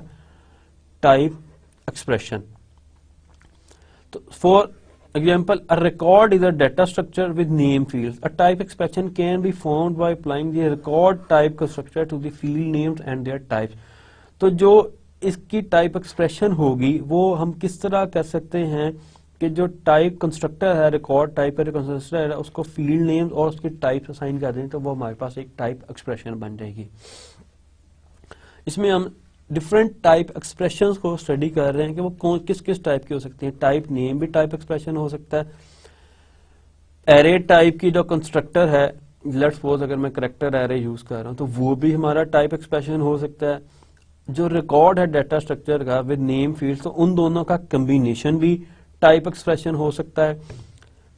type expression. तो for example, a record is a data structure with name fields. A type expression can be formed by applying the record type constructor to the field names and their types. तो जो इसकी टाइप एक्सप्रेशन होगी वो हम किस तरह कर सकते हैं कि जो टाइप कंस्ट्रक्टर है, रिकॉर्ड टाइप का कंस्ट्रक्टर है, उसको फील्ड नेम्स और उसकी टाइप असाइन कर दें तो वो हमारे पास एक टाइप एक्सप्रेशन बन जाएगी। इसमें हम डिफरेंट टाइप एक्सप्रेशंस को स्टडी कर रहे हैं कि वो कौन किस किस टाइप की हो सकती है। टाइप नेम भी टाइप एक्सप्रेशन हो सकता है। एरे टाइप की जो कंस्ट्रक्टर है, लेट्स सपोज अगर मैं करेक्टर एरे यूज कर रहा हूं तो वो भी हमारा टाइप एक्सप्रेशन हो सकता है। जो रिकॉर्ड है डाटा स्ट्रक्चर का विद नेम फील्ड, तो उन दोनों का कम्बिनेशन भी टाइप एक्सप्रेशन हो सकता है।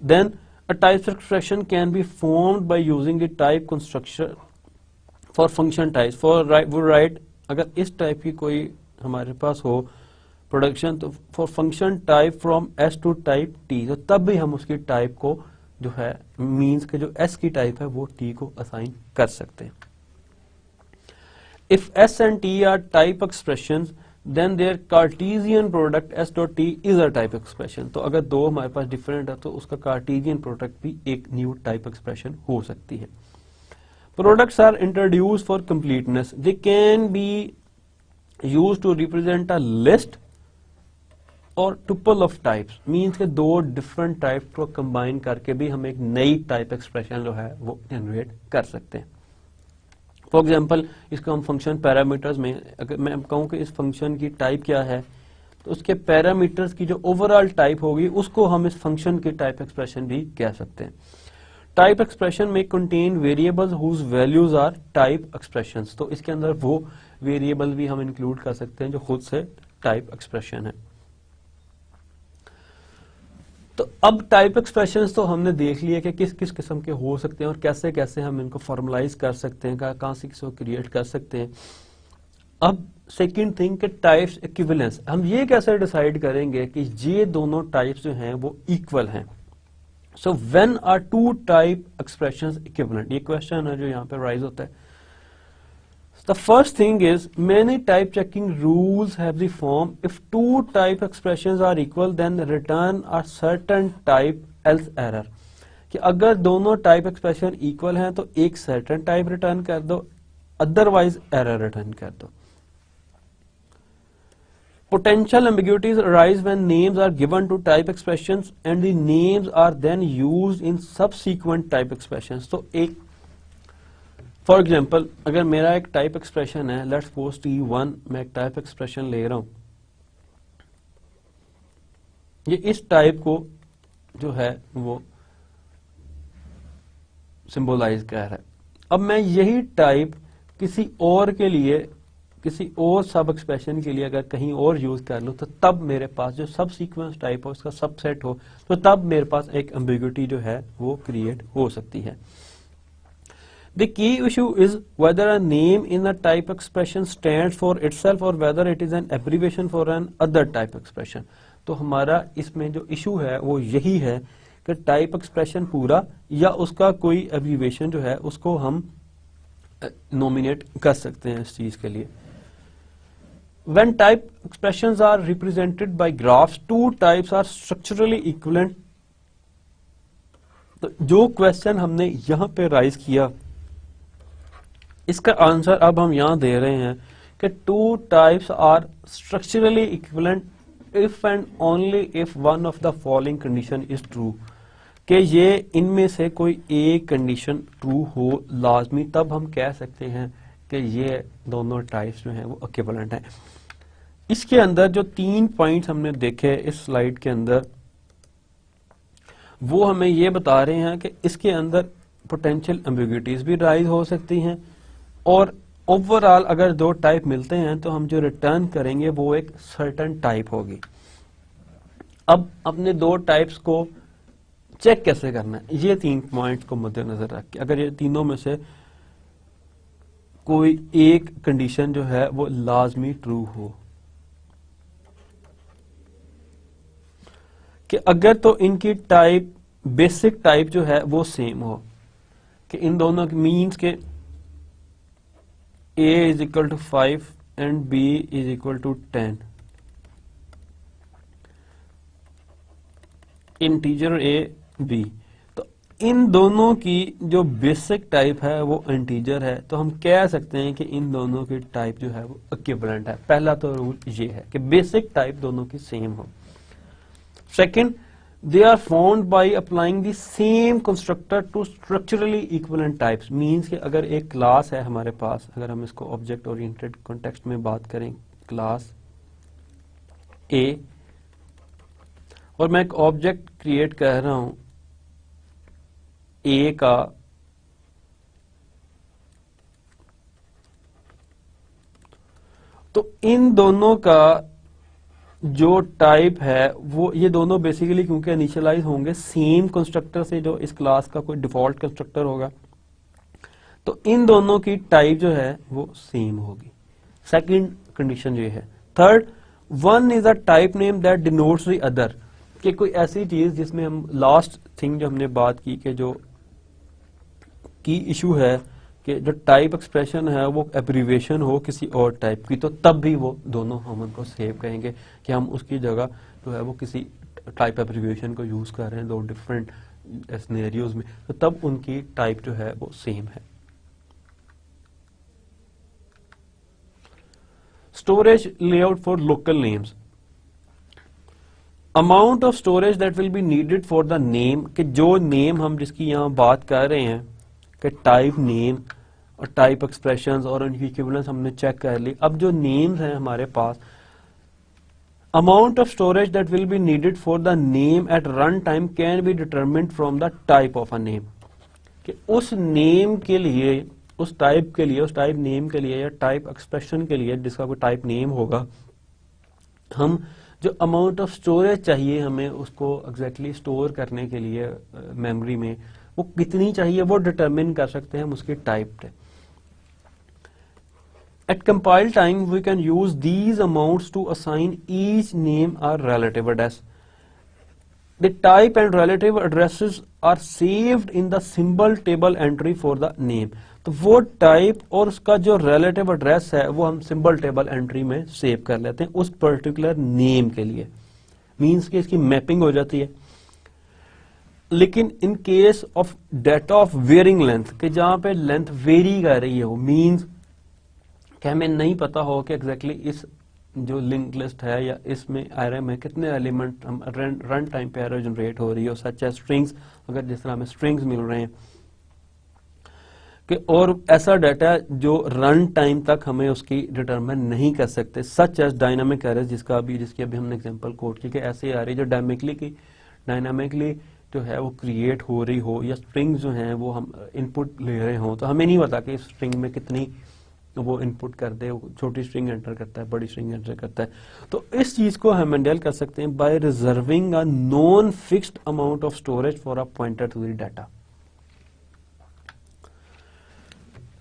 Then a type expression can be formed by using the type constructor for function type for right. अगर इस टाइप की कोई हमारे पास हो प्रोडक्शन, तो for function type from S to type T, तो तब भी हम उसकी टाइप को जो है मींस के जो S की टाइप है वो T को असाइन कर सकते हैं। If S and T are type expressions then their Cartesian product S dot T is a type expression. तो अगर दो हमारे पास डिफरेंट है तो उसका कार्टेशियन प्रोडक्ट भी एक न्यू टाइप एक्सप्रेशन हो सकती है। Products are introduced for completeness. They can be used to represent a list or tuple of types. Means के दो different types को combine करके भी हम एक नई type expression जो है वो generate कर सकते हैं। For example, इसको हम function parameters में अगर मैं कहूँ कि इस function की type क्या है, तो उसके parameters की जो overall type होगी उसको हम इस function की type expression भी कह सकते हैं। टाइप एक्सप्रेशन में contain variables whose values are type expressions. तो इसके अंदर वो वेरिएबल भी हम इंक्लूड कर सकते हैं जो खुद से टाइप एक्सप्रेशन है। तो अब टाइप एक्सप्रेशंस तो हमने देख लिया कि किस किस किस्म के हो सकते हैं और कैसे कैसे हम इनको फॉर्मलाइज कर सकते हैं, कहाँ से किसको क्रिएट कर सकते हैं। अब सेकंड थिंग कि टाइप्स इक्विवेलेंस, हम ये कैसे डिसाइड करेंगे कि ये दोनों टाइप्स जो हैं वो इक्वल हैं। So when are two type expressions equivalent? ये क्वेश्चन है जो यहाँ पे राइज होता है। The first thing is many type checking rules have the form if two type expressions are equal then return a certain type else error। कि अगर दोनों टाइप एक्सप्रेशन इक्वल हैं तो एक सर्टेन टाइप रिटर्न कर दो, अदरवाइज एरर रिटर्न कर दो। Potential ambiguities arise when names are given to type expressions and the names are then used in subsequent type expressions. तो एक फॉर एग्जाम्पल अगर मेरा एक टाइप एक्सप्रेशन है, लेट्स सपोज T1, मैं एक टाइप एक्सप्रेशन ले रहा हूं, ये इस टाइप को जो है वो सिंबलाइज कर रहा है। अब मैं यही टाइप किसी और के लिए, किसी और सब एक्सप्रेशन के लिए अगर कहीं और यूज कर लूं, तो तब मेरे पास जो सब सीक्वेंस टाइप हो उसका सबसेट हो, तो तब मेरे पास एक एम्बिग्युइटी जो है वो क्रिएट हो सकती है। The key issue is whether a name in a type expression stands for itself or whether it is an abbreviation for an other type expression। तो हमारा इसमें जो इशू है वो यही है कि टाइप एक्सप्रेशन पूरा या उसका कोई एब्रीविएशन जो है उसको हम नॉमिनेट कर सकते हैं इस चीज के लिए। When type expressions are represented by graphs, two types are structurally equivalent। तो जो क्वेश्चन हमने यहां पे राइज किया, इसका आंसर अब हम यहां दे रहे हैं कि two types are structurally equivalent if and only if one of the following condition is true. कि ये इनमें से कोई एक कंडीशन ट्रू हो लाजमी, तब हम कह सकते हैं कि ये दोनों टाइप्स जो हैं वो इक्विवेलेंट हैं। इसके अंदर जो 3 पॉइंट्स हमने देखे इस स्लाइड के अंदर, वो हमें ये बता रहे हैं कि इसके अंदर पोटेंशियल एम्बिग्युइटीज भी राइज हो सकती हैं, और ओवरऑल अगर दो टाइप मिलते हैं तो हम जो रिटर्न करेंगे वो एक सर्टेन टाइप होगी। अब अपने दो टाइप्स को चेक कैसे करना है, ये 3 पॉइंट्स को मद्देनजर रख के अगर ये तीनों में से कोई एक कंडीशन जो है वो लाजमी ट्रू हो, कि अगर तो इनकी टाइप, बेसिक टाइप जो है वो सेम हो, कि इन दोनों के मीन्स के a is equal to 5 and b is equal to 10, integer a b, तो इन दोनों की जो बेसिक टाइप है वो इंटीजर है, तो हम कह सकते हैं कि इन दोनों की टाइप जो है वो इक्विवेलेंट है। पहला तो रूल ये है कि बेसिक टाइप दोनों की सेम हो। Second, they are found by applying the same constructor to structurally equivalent types। Means कि अगर एक क्लास है हमारे पास, अगर हम इसको ऑब्जेक्ट ओरिएंटेड कॉन्टेक्स्ट में बात करें, क्लास A, और मैं एक ऑब्जेक्ट क्रिएट कर रहा हूं A का, तो इन दोनों का जो टाइप है वो, ये दोनों बेसिकली क्योंकि इनिशियलाइज होंगे सेम कंस्ट्रक्टर से, जो इस क्लास का कोई डिफॉल्ट कंस्ट्रक्टर होगा, तो इन दोनों की टाइप जो है वो सेम होगी। सेकंड कंडीशन ये है। Third, one is a type name that denotes the other, कि कोई ऐसी चीज जिसमें हम लास्ट थिंग जो हमने बात की कि जो की इशू है कि जो टाइप एक्सप्रेशन है वो एब्रीविएशन हो किसी और टाइप की, तो तब भी वो दोनों हम उनको सेव कहेंगे कि हम उसकी जगह जो है वो किसी टाइप एब्रीविएशन को यूज कर रहे हैं दो डिफरेंट सिनेरियोज में, तो तब उनकी टाइप जो है वो सेम है। Storage layout for local names, amount of storage that will be needed for the name, कि जो नेम हम जिसकी यहाँ बात कर रहे हैं कि टाइप नेम और टाइप एक्सप्रेशंस और उनकी इक्विवेलेंस हमने चेक कर ली। अब जो नेम्स हैं हमारे पास, amount of storage that will be needed for the name at run time can be determined from the type of a name, कि उस नेम के लिए, उस टाइप के लिए, उस टाइप नेम के लिए या टाइप एक्सप्रेशन के लिए जिसका कोई टाइप नेम होगा, हम जो अमाउंट ऑफ स्टोरेज चाहिए हमें उसको एग्जैक्टली स्टोर करने के लिए मेमोरी में, वो कितनी चाहिए वो डिटरमिन कर सकते हैं हम उसके टाइप से। At compile time, we can use these amounts to assign each name a relative address. The type and relative addresses are saved in the symbol table entry for the name. तो वो टाइप और उसका जो relative address है वो हम symbol table entry में सेव कर लेते हैं उस particular name के लिए, मीन्स कि इसकी मैपिंग हो जाती है। लेकिन in case of data of varying length, के जहां पे लेंथ वेरी कर रही है, वो मीन्स कि हमें नहीं पता हो कि एग्जैक्टली इस जो लिंक लिस्ट है या इसमें एरे में कितने एलिमेंट हम रन टाइम पे एरर जनरेट हो रही हो, सच एज स्ट्रिंग्स, अगर जिस तरह हमें स्ट्रिंग्स मिल रहे हैं कि, और ऐसा डाटा जो रन टाइम तक हमें उसकी डिटरमिन नहीं कर सकते, सच एज डायनामिक एरर जिसकी अभी हमने एग्जांपल कोट की कि ऐसे आ रही जो डायनामिकली जो है वो क्रिएट हो रही हो या स्ट्रिंग्स जो हैं वो हम इनपुट ले रहे हों, तो हमें नहीं पता कि इस स्ट्रिंग में कितनी वो इनपुट कर दे, छोटी स्ट्रिंग एंटर करता है, बड़ी स्ट्रिंग एंटर करता है। तो इस चीज को हम हैंडल कर सकते हैं by reserving a non fixed amount of storage for a pointer to the data.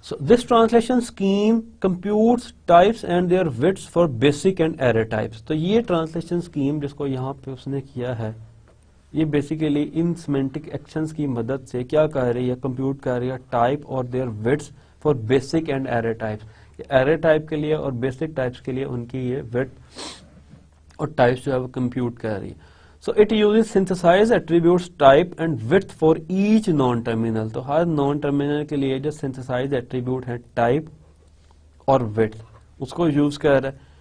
So this translation scheme computes types and their widths for basic and array types। तो ये translation scheme जिसको यहाँ पे उसने किया है, ये बेसिकली इन सिमेंटिक एक्शंस की मदद से क्या कर रही है, कंप्यूट कर रही है टाइप और their width for basic and array types. Array type के लिए और बेसिक टाइप्स के लिए उनकी ये विड्थ और टाइप्स जो है वो कंप्यूट कर रही है। So it uses synthesize attributes type and width for each non terminal. तो हर नॉन टर्मिनल के लिए जो सिंथेसाइज एट्रीब्यूट है टाइप और विड्थ उसको यूज कर रहा है।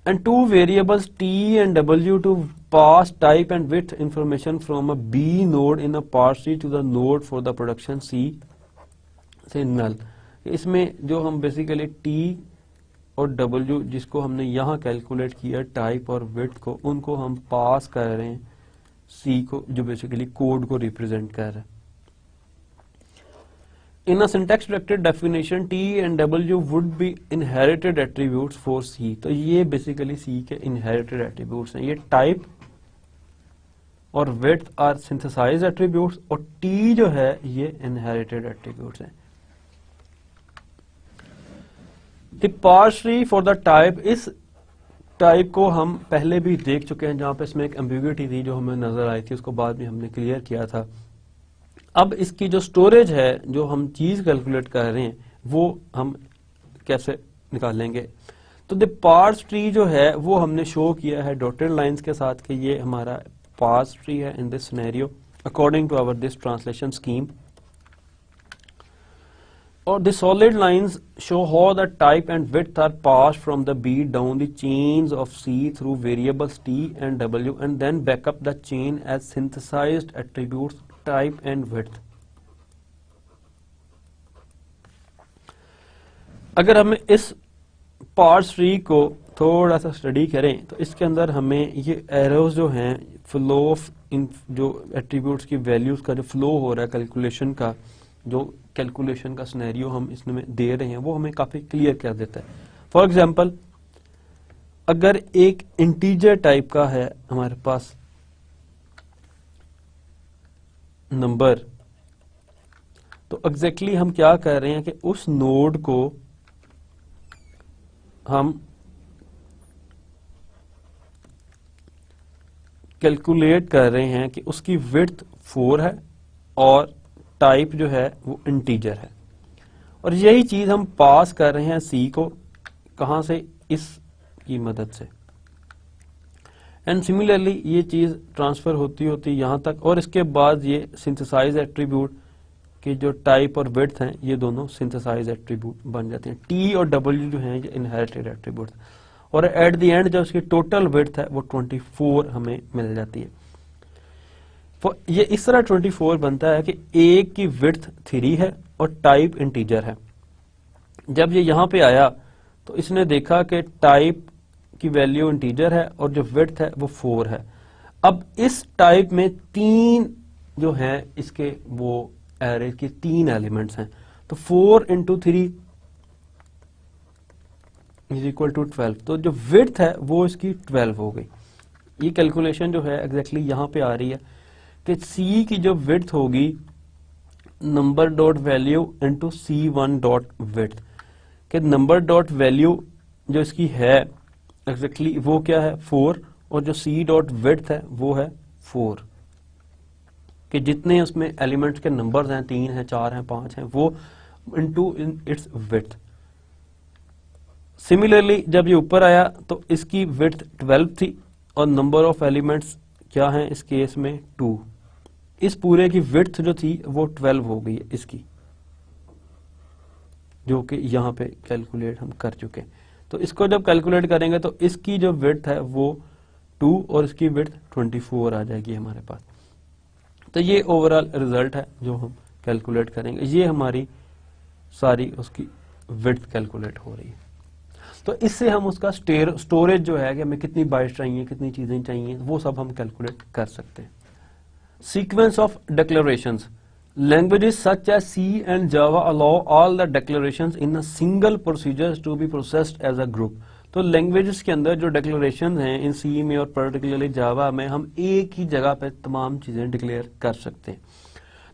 And two variables t and w to pass type and width information from a B node in a parse tree to the node for the production C से null। इसमें जो हम बेसिकली t और w जिसको हमने यहाँ कैलकुलेट किया टाइप और width को, उनको हम पास कर रहे हैं C को जो बेसिकली कोड को रिप्रेजेंट कर रहा है। In a syntax directed definition, T and W would be inherited attributes for C। तो ये बेसिकली C के inherited attributes हैं। ये type और width are synthesized attributes और T जो है ये inherited attributes हैं। The parse tree for the type, इस टाइप को हम पहले भी देख चुके हैं जहां पे इसमें एक एम्बिग्युइटी थी जो हमें नजर आई थी, उसको बाद में हमने क्लियर किया था। अब इसकी जो स्टोरेज है, जो हम चीज कैलकुलेट कर रहे हैं, वो हम कैसे निकालेंगे। तो द पार्स ट्री जो है वो हमने शो किया है डॉटेड लाइंस के साथ कि ये हमारा पार्स ट्री है in this scenario according to our this translation scheme. और the solid lines show how the type and width are passed from the B down the chains of C through variables T and W and then back up the chain as synthesized attributes type and width. अगर हमें इस पार्स ट्री को थोड़ा सा स्टडी करें तो इसके अंदर हमें ये एरोज जो हैं, फ्लो ऑफ इन जो एट्रीब्यूट्स की वैल्यूज का जो फ्लो हो रहा है कैलकुलेशन का, जो कैलकुलेशन का सिनेरियो हम इसमें दे रहे हैं वो हमें काफी क्लियर कर देता है। फॉर एग्जांपल, अगर एक इंटीजर टाइप का है हमारे पास नंबर, तो एग्जैक्टली हम क्या कर रहे हैं कि उस नोड को हम कैलकुलेट कर रहे हैं कि उसकी विड्थ 4 है और टाइप जो है वो इंटीजर है, और यही चीज हम पास कर रहे हैं सी को, कहां से, इस की मदद से। एंड सिमिलरली ये चीज ट्रांसफर होती होती यहां तक, और इसके बाद ये सिंथेसाइज एट्रीब्यूट की जो टाइप और विड्थ हैं ये दोनों सिंथेसाइज एट्रीब्यूट बन जाते हैं। टी और डब्ल्यू जो हैं ये इनहेरिटेड एट्रीब्यूट, और एट द एंड जब उसकी टोटल विड्थ है वो 24 हमें मिल जाती है। ये इस तरह 24 बनता है कि ए की विड्थ 3 है और टाइप इंटीजर है। जब ये यहां पे आया तो इसने देखा कि टाइप की वैल्यू इंटीजर है और जो विड्थ है वो 4 है। अब इस टाइप में 3 जो है इसके वो एरे के 3 एलिमेंट्स हैं, तो 4 इंटू 3 इज इक्वल टू 12। तो जो विड्थ है वो इसकी 12 हो गई। ये कैलकुलेशन जो है एग्जैक्टली यहां पे आ रही है कि सी की जो विड्थ होगी number dot value into C1 dot width, कि नंबर डॉट वैल्यू जो इसकी है एग्जैक्टली वो क्या है 4, और जो C डॉट विड्थ है वो है 4, कि जितने उसमें एलिमेंट्स के नंबर्स हैं, 3 हैं, 4 हैं, 5 हैं, वो इनटू इट्स विड्थ। सिमिलरली जब ये ऊपर आया तो इसकी विड्थ 12 थी और नंबर ऑफ एलिमेंट्स क्या हैं इस केस में 2। इस पूरे की विड्थ जो थी वो 12 हो गई है इसकी, जो कि यहां पे कैलकुलेट हम कर चुके हैं। तो इसको जब कैलकुलेट करेंगे तो इसकी जो विड्थ है वो 2 और इसकी विड्थ 24 आ जाएगी हमारे पास। तो ये ओवरऑल रिजल्ट है जो हम कैलकुलेट करेंगे। ये हमारी सारी उसकी विड्थ कैलकुलेट हो रही है। तो इससे हम उसका स्टोरेज जो है कि हमें कितनी बाइट्स चाहिए, कितनी चीजें चाहिए, वो सब हम कैलकुलेट कर सकते हैं। Sequence of declarations. Languages such as C and Java allow all the declarations in a single procedure to be processed as a group. तो लैंग्वेजेस के अंदर जो डिक्लेरेशन हैं इन सी में और पर्टिकुलरली जावा में हम एक ही जगह पे तमाम चीजें डिक्लेयर कर सकते हैं.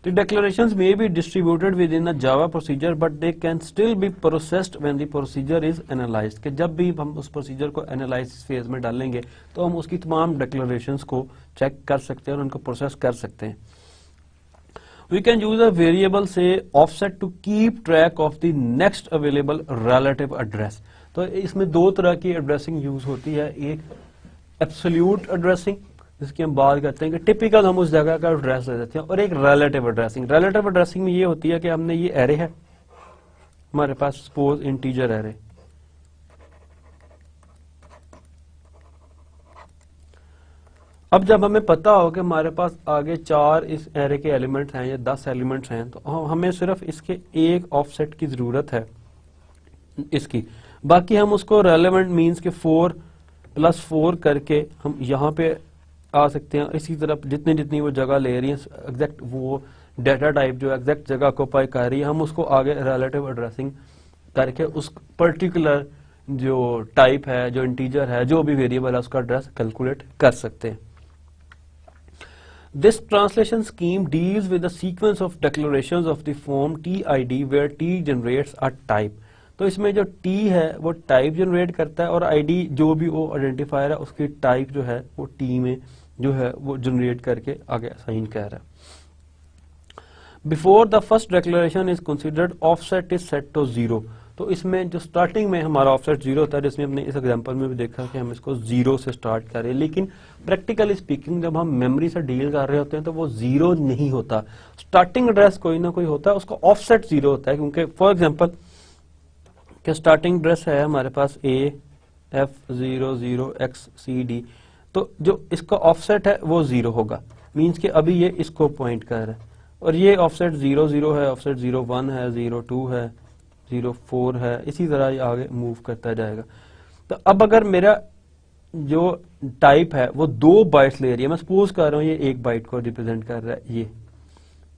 The declarations may be distributed within a Java procedure, but they can still be processed when the procedure is analyzed. कि जब भी हम उस प्रोसीजर को एनालाइसिस फेज में डालेंगे तो हम उसकी तमाम डिक्लेरेशंस को चेक कर सकते हैं और उनको प्रोसेस कर सकते हैं. We can use a variable say offset to keep track of the next available relative address. तो इसमें दो तरह की एड्रेसिंग यूज होती है. एक एब्सोल्यूट एड्रेसिंग जिसकी हम बात करते हैं कि टिपिकल हम उस जगह का एड्रेस दे देते हैं, और एक रिलेटिव एड्रेसिंग. रिलेटिव एड्रेसिंग में ये होती है कि हमने ये एरे है हमारे पास, सपोज इंटीजर एरे, अब जब हमें पता हो कि हमारे पास आगे 4 इस एरे के एलिमेंट्स हैं या 10 एलिमेंट्स हैं, तो हमें सिर्फ इसके एक ऑफसेट की जरूरत है इसकी. बाकी हम उसको रेलेवेंट मीन्स के 4 + 4 करके हम यहाँ पे आ सकते हैं. इसी तरफ जितनी जितनी वो जगह ले रही है, एग्जैक्ट वो डाटा टाइप जो एग्जैक्ट जगह ऑक्यूपाई कर रही है, हम उसको आगे रिलेटिव एड्रेसिंग करके उस पर्टिकुलर जो टाइप है, जो इंटीजर है, जो भी वेरिएबल है, उसका एड्रेस कैलकुलेट कर सकते हैं. This translation scheme deals with the sequence of declarations of the form TID where T generates a type. तो इसमें जो T है वो टाइप जनरेट करता है और ID जो भी वो आइडेंटिफायर है उसकी टाइप जो है वो T में जो है वो जनरेट करके आगे असाइन कर रहा है. Before the first declaration is considered, offset is set to 0. तो इसमें जो स्टार्टिंग में हमारा ऑफसेट 0 होता है, जिसमें हमने इस एग्जांपल में भी देखा कि हम इसको 0 से स्टार्ट कर रहे हैं, लेकिन प्रैक्टिकली स्पीकिंग जब हम मेमोरी से डील कर रहे होते हैं तो वो 0 नहीं होता. स्टार्टिंग एड्रेस कोई ना कोई होता है, उसका ऑफसेट 0 होता है. क्योंकि फॉर एग्जांपल कि स्टार्टिंग एड्रेस है हमारे पास AF00XCD, तो जो इसका ऑफसेट है वो 0 होगा, मीन्स कि अभी ये इसको पॉइंट कर रहा है. और ये ऑफसेट 00 है, ऑफसेट 01 है, 02 है, 04 है, इसी तरह ये आगे मूव करता जाएगा. तो अब अगर मेरा जो टाइप है वो 2 बाइट्स ले रही है, मैं सपोज कर रहा हूँ ये 1 बाइट को रिप्रेजेंट कर रहा है ये,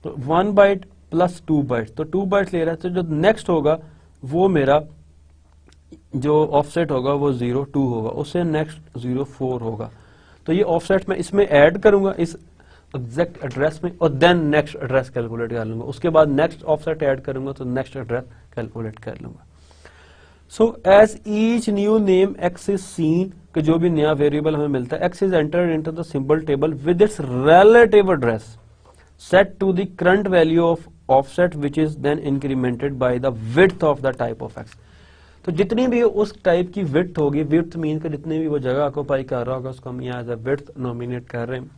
तो 1 बाइट + 2 बाइट्स, तो 2 बाइट्स ले रहा है. तो जो नेक्स्ट होगा वो मेरा जो ऑफसेट होगा वो 02 होगा, उससे नेक्स्ट 04 होगा. तो ये ऑफसेट मैं इसमें ऐड करूंगा इस एग्जैक्ट एड्रेस में, और देन नेक्स्ट एड्रेस कैलकुलेट कर लूंगा. उसके बाद नेक्स्ट ऑफसेट ऐड करूंगा तो नेक्स्ट एड्रेस कैलकुलेट कर लूंगा. So as each new name x is seen, कि जो भी नया वेरिएबल हमें मिलता है, x is entered into the symbol table with its relative address set to the current value of offset which is then incremented by the width of the type of x. तो जितनी भी उस टाइप की विड्थ होगी, विड्थ मीन कि जितनी भी वो जगह ऑक्यूपाई कर रहा होगा उसको हम यहाँ एज अ विड्थ नॉमिनेट कर रहे हैं.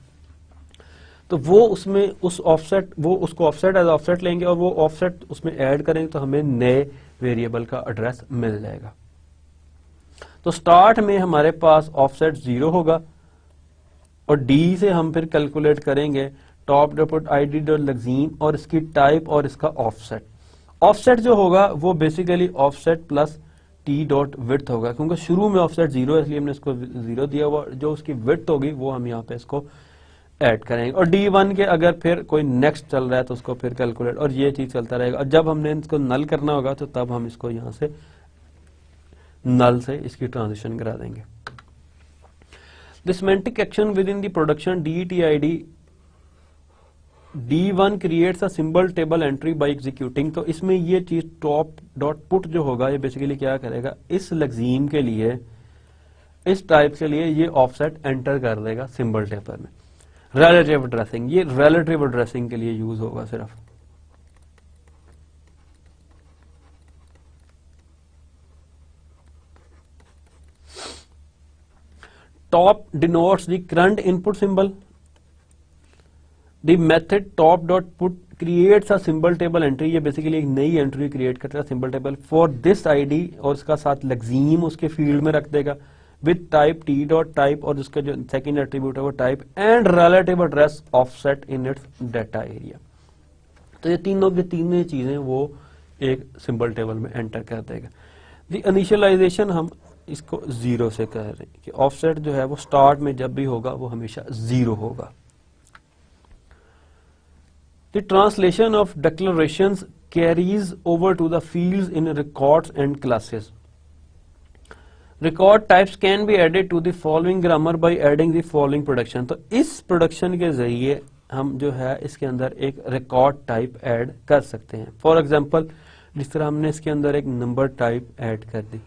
तो वो उसमें उस ऑफसेट, वो उसको ऑफसेट एज ऑफसेट लेंगे और वो ऑफसेट उसमें ऐड करेंगे तो हमें नए वेरिएबल का एड्रेस मिल जाएगा. तो स्टार्ट में हमारे पास ऑफसेट 0 होगा और डी से हम फिर कैलकुलेट करेंगे टॉप डॉट ID डॉट लग्जीम और इसकी टाइप और इसका ऑफसेट. ऑफसेट जो होगा वो basically offset plus T dot width होगा, क्योंकि शुरू में ऑफसेट 0 है इसलिए हमने इसको 0 दिया हुआ. जो उसकी विड्थ होगी वो हम यहाँ पे इसको ऐड करेंगे. और D1 के अगर फिर कोई नेक्स्ट चल रहा है तो उसको फिर कैलकुलेट, और ये चीज चलता रहेगा. और जब हमने इसको नल करना होगा तो तब हम इसको यहाँ से नल से इसकी ट्रांजिशन करा देंगे. The semantic action within the production DTID D1 creates a symbol table entry by executing. तो इसमें ये चीज टॉप डॉट पुट जो होगा ये बेसिकली क्या करेगा, इस लग्जीम के लिए, इस टाइप के लिए ये ऑफसेट एंटर कर देगा सिंबल टेबल में. रिलेटिव एड्रेसिंग, ये रिलेटिव एड्रेसिंग के लिए यूज होगा सिर्फ. Top denotes the current input symbol. The method top dot put creates a symbol table entry, ये बेसिकली एक नई एंट्री क्रिएट करता है symbol table for this ID और इसका साथ लग्जीम उसके फील्ड में रख देगा with type T dot type और उसका जो सेकंड एट्रीब्यूट है वो type and relative address offset in its data area. तो ये तीनों की तीनों चीजें वो एक सिंबल टेबल में एंटर कर देगा. द इनिशियलाइजेशन हम इसको 0 से कह रहे हैं कि ऑफसेट जो है वो स्टार्ट में जब भी होगा वो हमेशा 0 होगा. The translation of declarations carries over to the fields in records and classes. Record types can be added to the following grammar by adding the following production. तो इस प्रोडक्शन के जरिए हम जो है इसके अंदर एक रिकॉर्ड टाइप ऐड कर सकते हैं. फॉर एग्जांपल जिस तरह हमने इसके अंदर एक नंबर टाइप ऐड कर दी,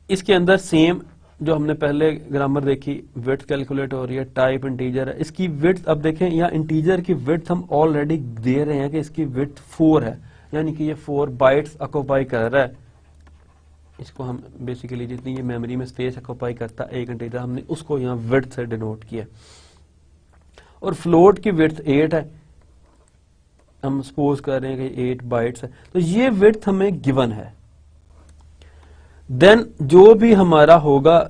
इसके अंदर सेम जो हमने पहले ग्रामर देखी, विड्थ कैलकुलेट हो रही है, टाइप इंटीजर है. इसकी विड्थ अब देखें, यहाँ इंटीजर की विड्थ हम ऑलरेडी दे रहे हैं कि इसकी विड्थ 4 है, यानी कि ये 4 बाइट्स ऑक्यूपाई कर रहा है. इसको हम बेसिकली जितनी ये मेमोरी में स्पेस ऑक्यूपाई करता है एक इंटीजर, हमने उसको यहाँ विड्थ से डिनोट किया. और फ्लोट की विड्थ 8 है, हम सपोज कर रहे हैं कि 8 बाइट्स है, तो ये विड्थ हमें गिवन है. देन जो भी हमारा होगा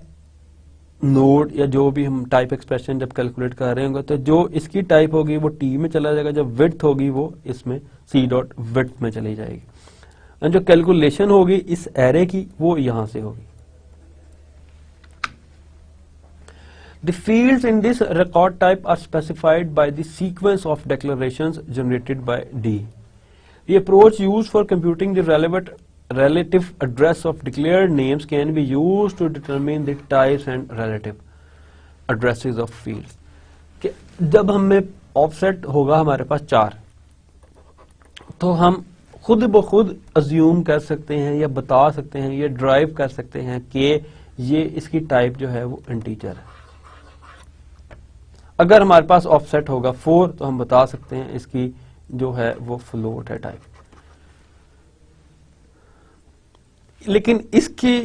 नोड या जो भी हम टाइप एक्सप्रेशन जब कैलकुलेट कर रहे होंगे, तो जो इसकी टाइप होगी वो टी में चला जाएगा, जब विड्थ होगी वो इसमें सी डॉट विड्थ में चली जाएगी. और जो कैलकुलेशन होगी इस एरे की वो यहां से होगी. The fields in this record type are specified by the sequence of declarations generated by D. The approach used for computing the relative address of declared names can be used to determine the types and relative addresses of fields. कि जब हमें ऑफसेट होगा हमारे पास 4, तो हम खुद ब खुद अज्यूम कर सकते हैं या बता सकते हैं या ड्राइव कर सकते हैं कि ये इसकी टाइप जो है वो इंटीजर है. अगर हमारे पास ऑफसेट होगा 4 तो हम बता सकते हैं इसकी जो है वो फ्लोट है टाइप. लेकिन इसकी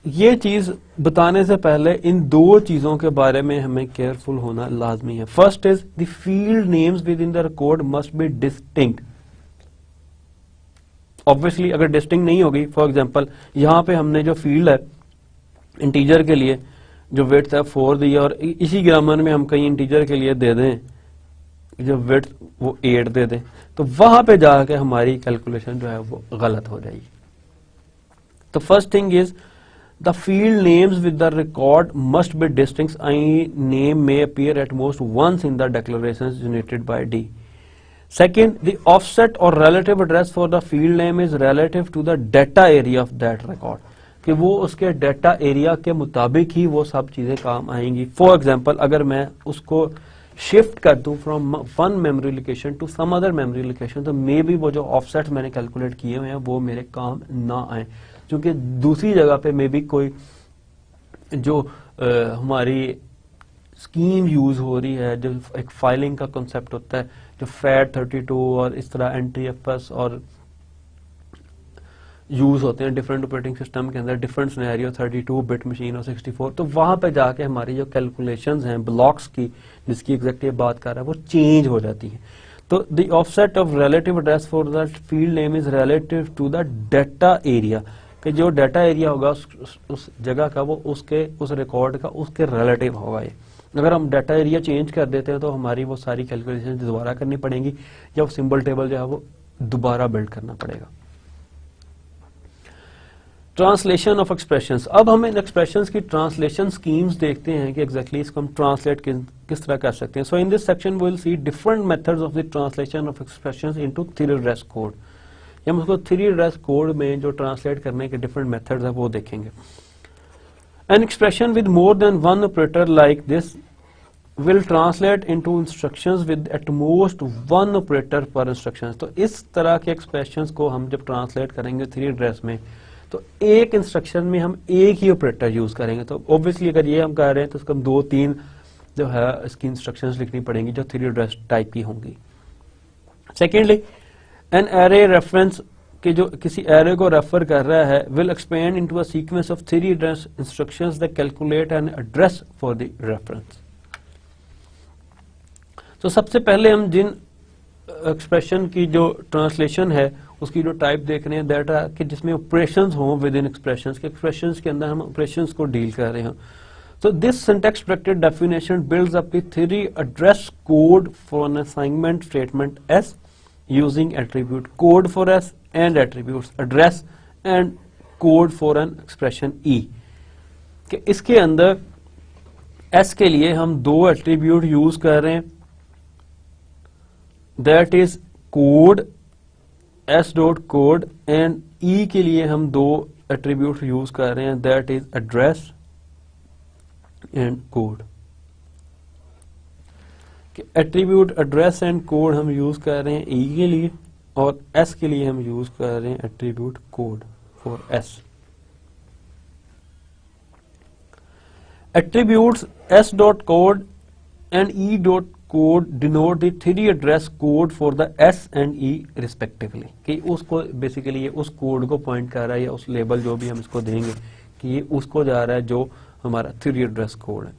ये चीज बताने से पहले इन दो चीजों के बारे में हमें केयरफुल होना लाजमी है. First is the field names with in the record must be distinct. Obviously अगर डिस्टिंक्ट नहीं होगी, फॉर एग्जांपल यहां पे हमने जो फील्ड है इंटीजर के लिए जो विड्थ है 4 दी है, और इसी ग्रामर में हम कहीं इंटीजर के लिए दे दें जो विड्थ वो 8 दे दें, तो वहां पे जाके हमारी कैलकुलेशन जो है वो गलत हो जाएगी. तो first thing is the field names with the record must be distinct. I name may appear at most once in the declarations generated by D. Second, the offset or relative address for the field name is relative to the data area of that record. कि वो उसके डेटा एरिया के मुताबिक ही वो सब चीजें काम आएंगी. फॉर एग्जाम्पल अगर मैं उसको शिफ्ट कर दूं from one memory location to some other memory location, तो मे बी वो जो ऑफसेट मैंने कैलकुलेट किए हुए हैं वो मेरे काम ना आए, क्योंकि दूसरी जगह पे मे बी कोई जो हमारी स्कीम यूज हो रही है, जो एक फाइलिंग का कॉन्सेप्ट होता है, जो FAT32 और इस तरह NTFS और यूज होते हैं डिफरेंट ऑपरेटिंग सिस्टम के अंदर, डिफरेंट सिनेरियो 32 बिट मशीन और 64, तो वहां पे जाके हमारी जो कैलकुलेशंस हैं ब्लॉक्स की जिसकी एग्जैक्टली बात कर रहा है वो चेंज हो जाती हैं. तो the offset of relative address for the field name is relative to the data area. कि जो डाटा एरिया होगा उस जगह का वो उसके उस रिकॉर्ड का उसके रिलेटिव होगा. ये अगर हम डाटा एरिया चेंज कर देते हैं तो हमारी वो सारी कैलकुलेशन दोबारा करनी पड़ेंगी या वो सिंबल टेबल जो है वो दोबारा बिल्ड करना पड़ेगा. Translation of expressions. अब हम इन एक्सप्रेशंस की ट्रांसलेशन स्कीम्स देखते हैं कि एग्जैक्टली इसको हम ट्रांसलेट किस तरह कर सकते हैं. So in this section we will see different methods of the translation of expressions into three address code. हम उसको थ्री एड्रेस कोड में जो ट्रांसलेट करने के डिफरेंट मेथड्स है वो देखेंगे. An expression with more than one operator like this will translate into instructions with at most one operator per instructions. तो इस तरह के expressions को हम जब ट्रांसलेट करेंगे थ्री एड्रेस में, तो एक इंस्ट्रक्शन में हम एक ही ऑपरेटर यूज करेंगे. तो ऑब्वियसली अगर ये हम कर रहे हैं तो उसको हम 2-3 जो है इसकी इंस्ट्रक्शंस लिखनी पड़ेंगी जो थ्री एड्रेस टाइप की होंगी. सेकेंडली, एन एरे रेफरेंस कि जो किसी एरे को रेफर कर रहा है will expand into a sequence of three address instructions that calculate an address for the reference. तो सबसे पहले हम जिन एक्सप्रेशन की जो ट्रांसलेशन है उसकी जो टाइप देख रहे हैं दैट आर कि जिसमें ऑपरेशंस हों विद इन एक्सप्रेशंस के एक्सप्रेशंस के अंदर हम ऑपरेशंस को डील कर रहे हैं. So this syntax protected definition builds up the three address code for an assignment statement S using attribute code for S and attributes address and code for an expression E. कि इसके अंदर S के लिए हम 2 एट्रीब्यूट यूज कर रहे हैं that is code S dot code, and E के लिए हम दो एट्रीब्यूट यूज कर रहे हैं, that is address and code. Attribute address and code हम यूज कर रहे हैं ई के लिए, और एस के लिए हम यूज कर रहे हैं attribute code for S. Attributes s dot code and e dot code denote the 3D address code for the s and e respectively, कि उसको बेसिकली ये उस कोड को पॉइंट कर रहा है, या उस लेबल जो भी हम इसको देंगे कि ये उसको जा रहा है जो हमारा 3D address code है।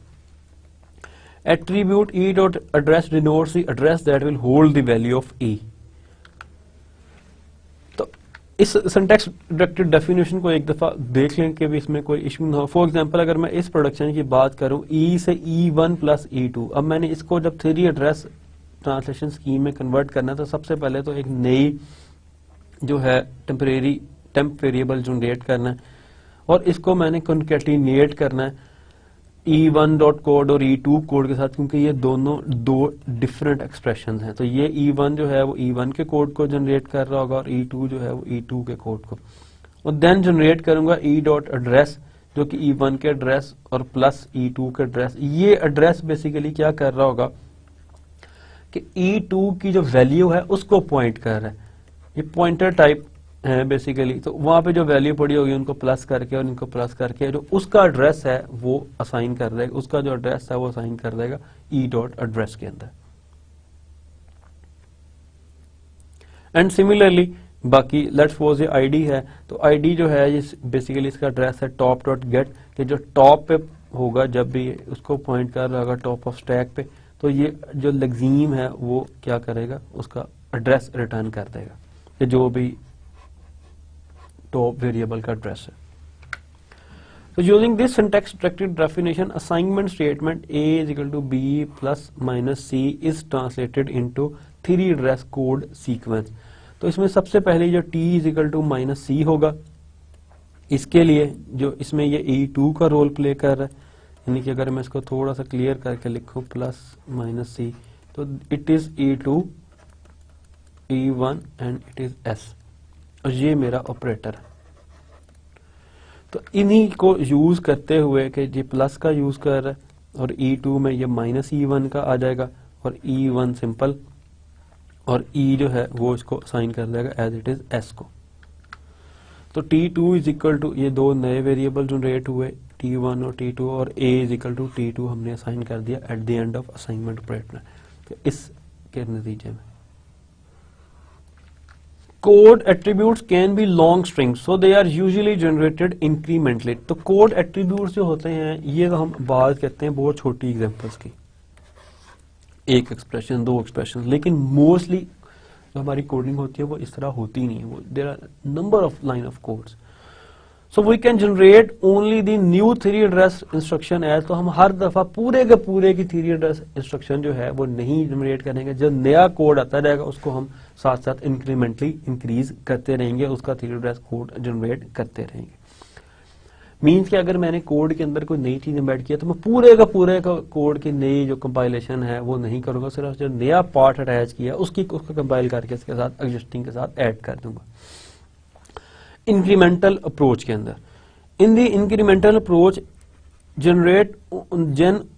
Attribute e dot address denotes the address that will hold the value of e। तो इस सिंटैक्स डायरेक्टेड डेफिनेशन को एक दफा देख लें कि भी इसमें कोई इशू ना हो। फॉर एग्जांपल अगर मैं इस प्रोडक्शन की बात करूं ई से E1 प्लस E2, अब मैंने इसको जब 3D एड्रेस ट्रांसलेशन स्कीम में कन्वर्ट करना है तो सबसे पहले तो एक नई जो है टेम्प वेरिएबल जनरेट करना है, और इसको मैंने कॉन्केटिनेट करना है E1 डॉट कोड और E2 कोड के साथ, क्योंकि ये दोनों दो डिफरेंट एक्सप्रेशंस हैं। तो ये E1 जो है वो E1 के कोड को जनरेट कर रहा होगा, और E2 जो है वो E2 के कोड को, और देन जनरेट करूंगा E डॉट एड्रेस जो कि E1 के एड्रेस और प्लस E2 के एड्रेस। ये एड्रेस बेसिकली क्या कर रहा होगा कि E2 की जो वैल्यू है उसको पॉइंट कर रहा है, ये पॉइंटर टाइप है बेसिकली। तो वहां पे जो वैल्यू पड़ी होगी उनको प्लस करके और इनको प्लस करके जो उसका एड्रेस है वो असाइन कर देगा, उसका जो एड्रेस है वो असाइन कर देगा ई डॉट एड्रेस के अंदर। एंड सिमिलरली बाकी लेट्स सपोज ये आईडी है, तो आईडी जो है ये बेसिकली इसका एड्रेस है टॉप डॉट गेट, कि जो टॉप पे होगा जब भी उसको पॉइंट कर रहा होगा टॉप ऑफ स्टैक पे, तो ये जो लग्जीम है वो क्या करेगा, उसका एड्रेस रिटर्न कर देगा, कि जो भी टॉप वेरिएबल का एड्रेस है। So using this syntax directed definition, assignment statement A is equal to B plus minus C is translated into 3D address code sequence। तो इसमें सबसे पहले जो T is equal to minus C होगा, इसके लिए जो इसमें ये E2 का रोल प्ले कर रहा है, यानी कि अगर मैं इसको थोड़ा सा क्लियर करके लिखूं प्लस माइनस C, तो it is E2 E1 and it is S, और ये मेरा ऑपरेटर है। तो इन्हीं को यूज करते हुए कि ये प्लस का यूज कर रहा है, और E2 में ये माइनस E1 का आ जाएगा, और E1 सिंपल, और E जो है वो इसको असाइन कर देगा एज इट इज S को। तो T2 इज इक्वल टू, ये दो नए वेरिएबल जनरेट हुए T1 और T2, और A is equal to T2 हमने असाइन कर दिया eight the end of assignment operator. तो इसके नतीजे में code attributes can be long strings, so they are usually generated incrementally। तो code attributes जो होते हैं ये तो हम बात करते हैं बहुत छोटी एग्जांपल्स की, एक एक्सप्रेशन दो एक्सप्रेशन, लेकिन मोस्टली जो हमारी कोडिंग होती है वो इस तरह होती नहीं है, वो there are number of line of codes. So we can generate only the new 3D address instruction as, तो हम हर दफा पूरे के पूरे की 3D एड्रेस इंस्ट्रक्शन जो है वो नहीं जनरेट करेंगे, जो नया कोड आता रहेगा उसको हम साथ साथ इंक्रीमेंटली इंक्रीज करते रहेंगे, उसका 3D एड्रेस कोड जनरेट करते रहेंगे। मीन्स कि अगर मैंने कोड के अंदर कोई नई चीज एम्बेड किया तो मैं पूरे का कोड की नई जो कंपाइलेशन है वो नहीं करूंगा, सिर्फ जो नया पार्ट अटैच किया उसको कंपाइल करके इसके साथ एग्जिस्टिंग के साथ ऐड कर दूंगा। इंक्रीमेंटल अप्रोच के अंदर, in the incremental approach generate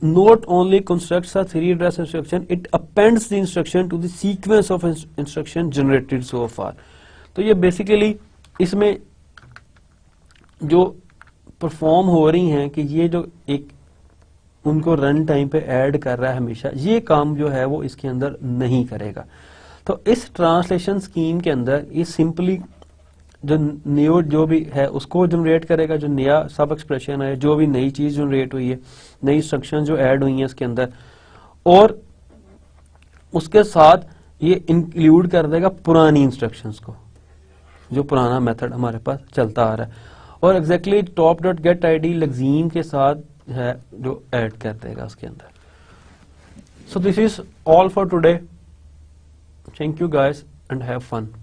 not only constructs a 3D address instruction, it appends the instruction to the sequence of instruction generated so far। तो ये बेसिकली इसमें जो परफॉर्म हो रही हैं कि ये जो एक उनको रन टाइम पे ऐड कर रहा है हमेशा, ये काम जो है वो इसके अंदर नहीं करेगा। तो इस ट्रांसलेशन स्कीम के अंदर ये सिंपली जो न्यू जो भी है उसको जनरेट करेगा, जो नया सब एक्सप्रेशन है, जो भी नई चीज जनरेट हुई है, नई इंस्ट्रक्शन जो ऐड हुई है इसके अंदर, और उसके साथ ये इंक्लूड कर देगा पुरानी इंस्ट्रक्शंस को, जो पुराना मेथड हमारे पास चलता आ रहा है, और exactly top dot get ID lexeme के साथ है जो ऐड कर देगा उसके अंदर। So this is all for today, thank you guys and have fun.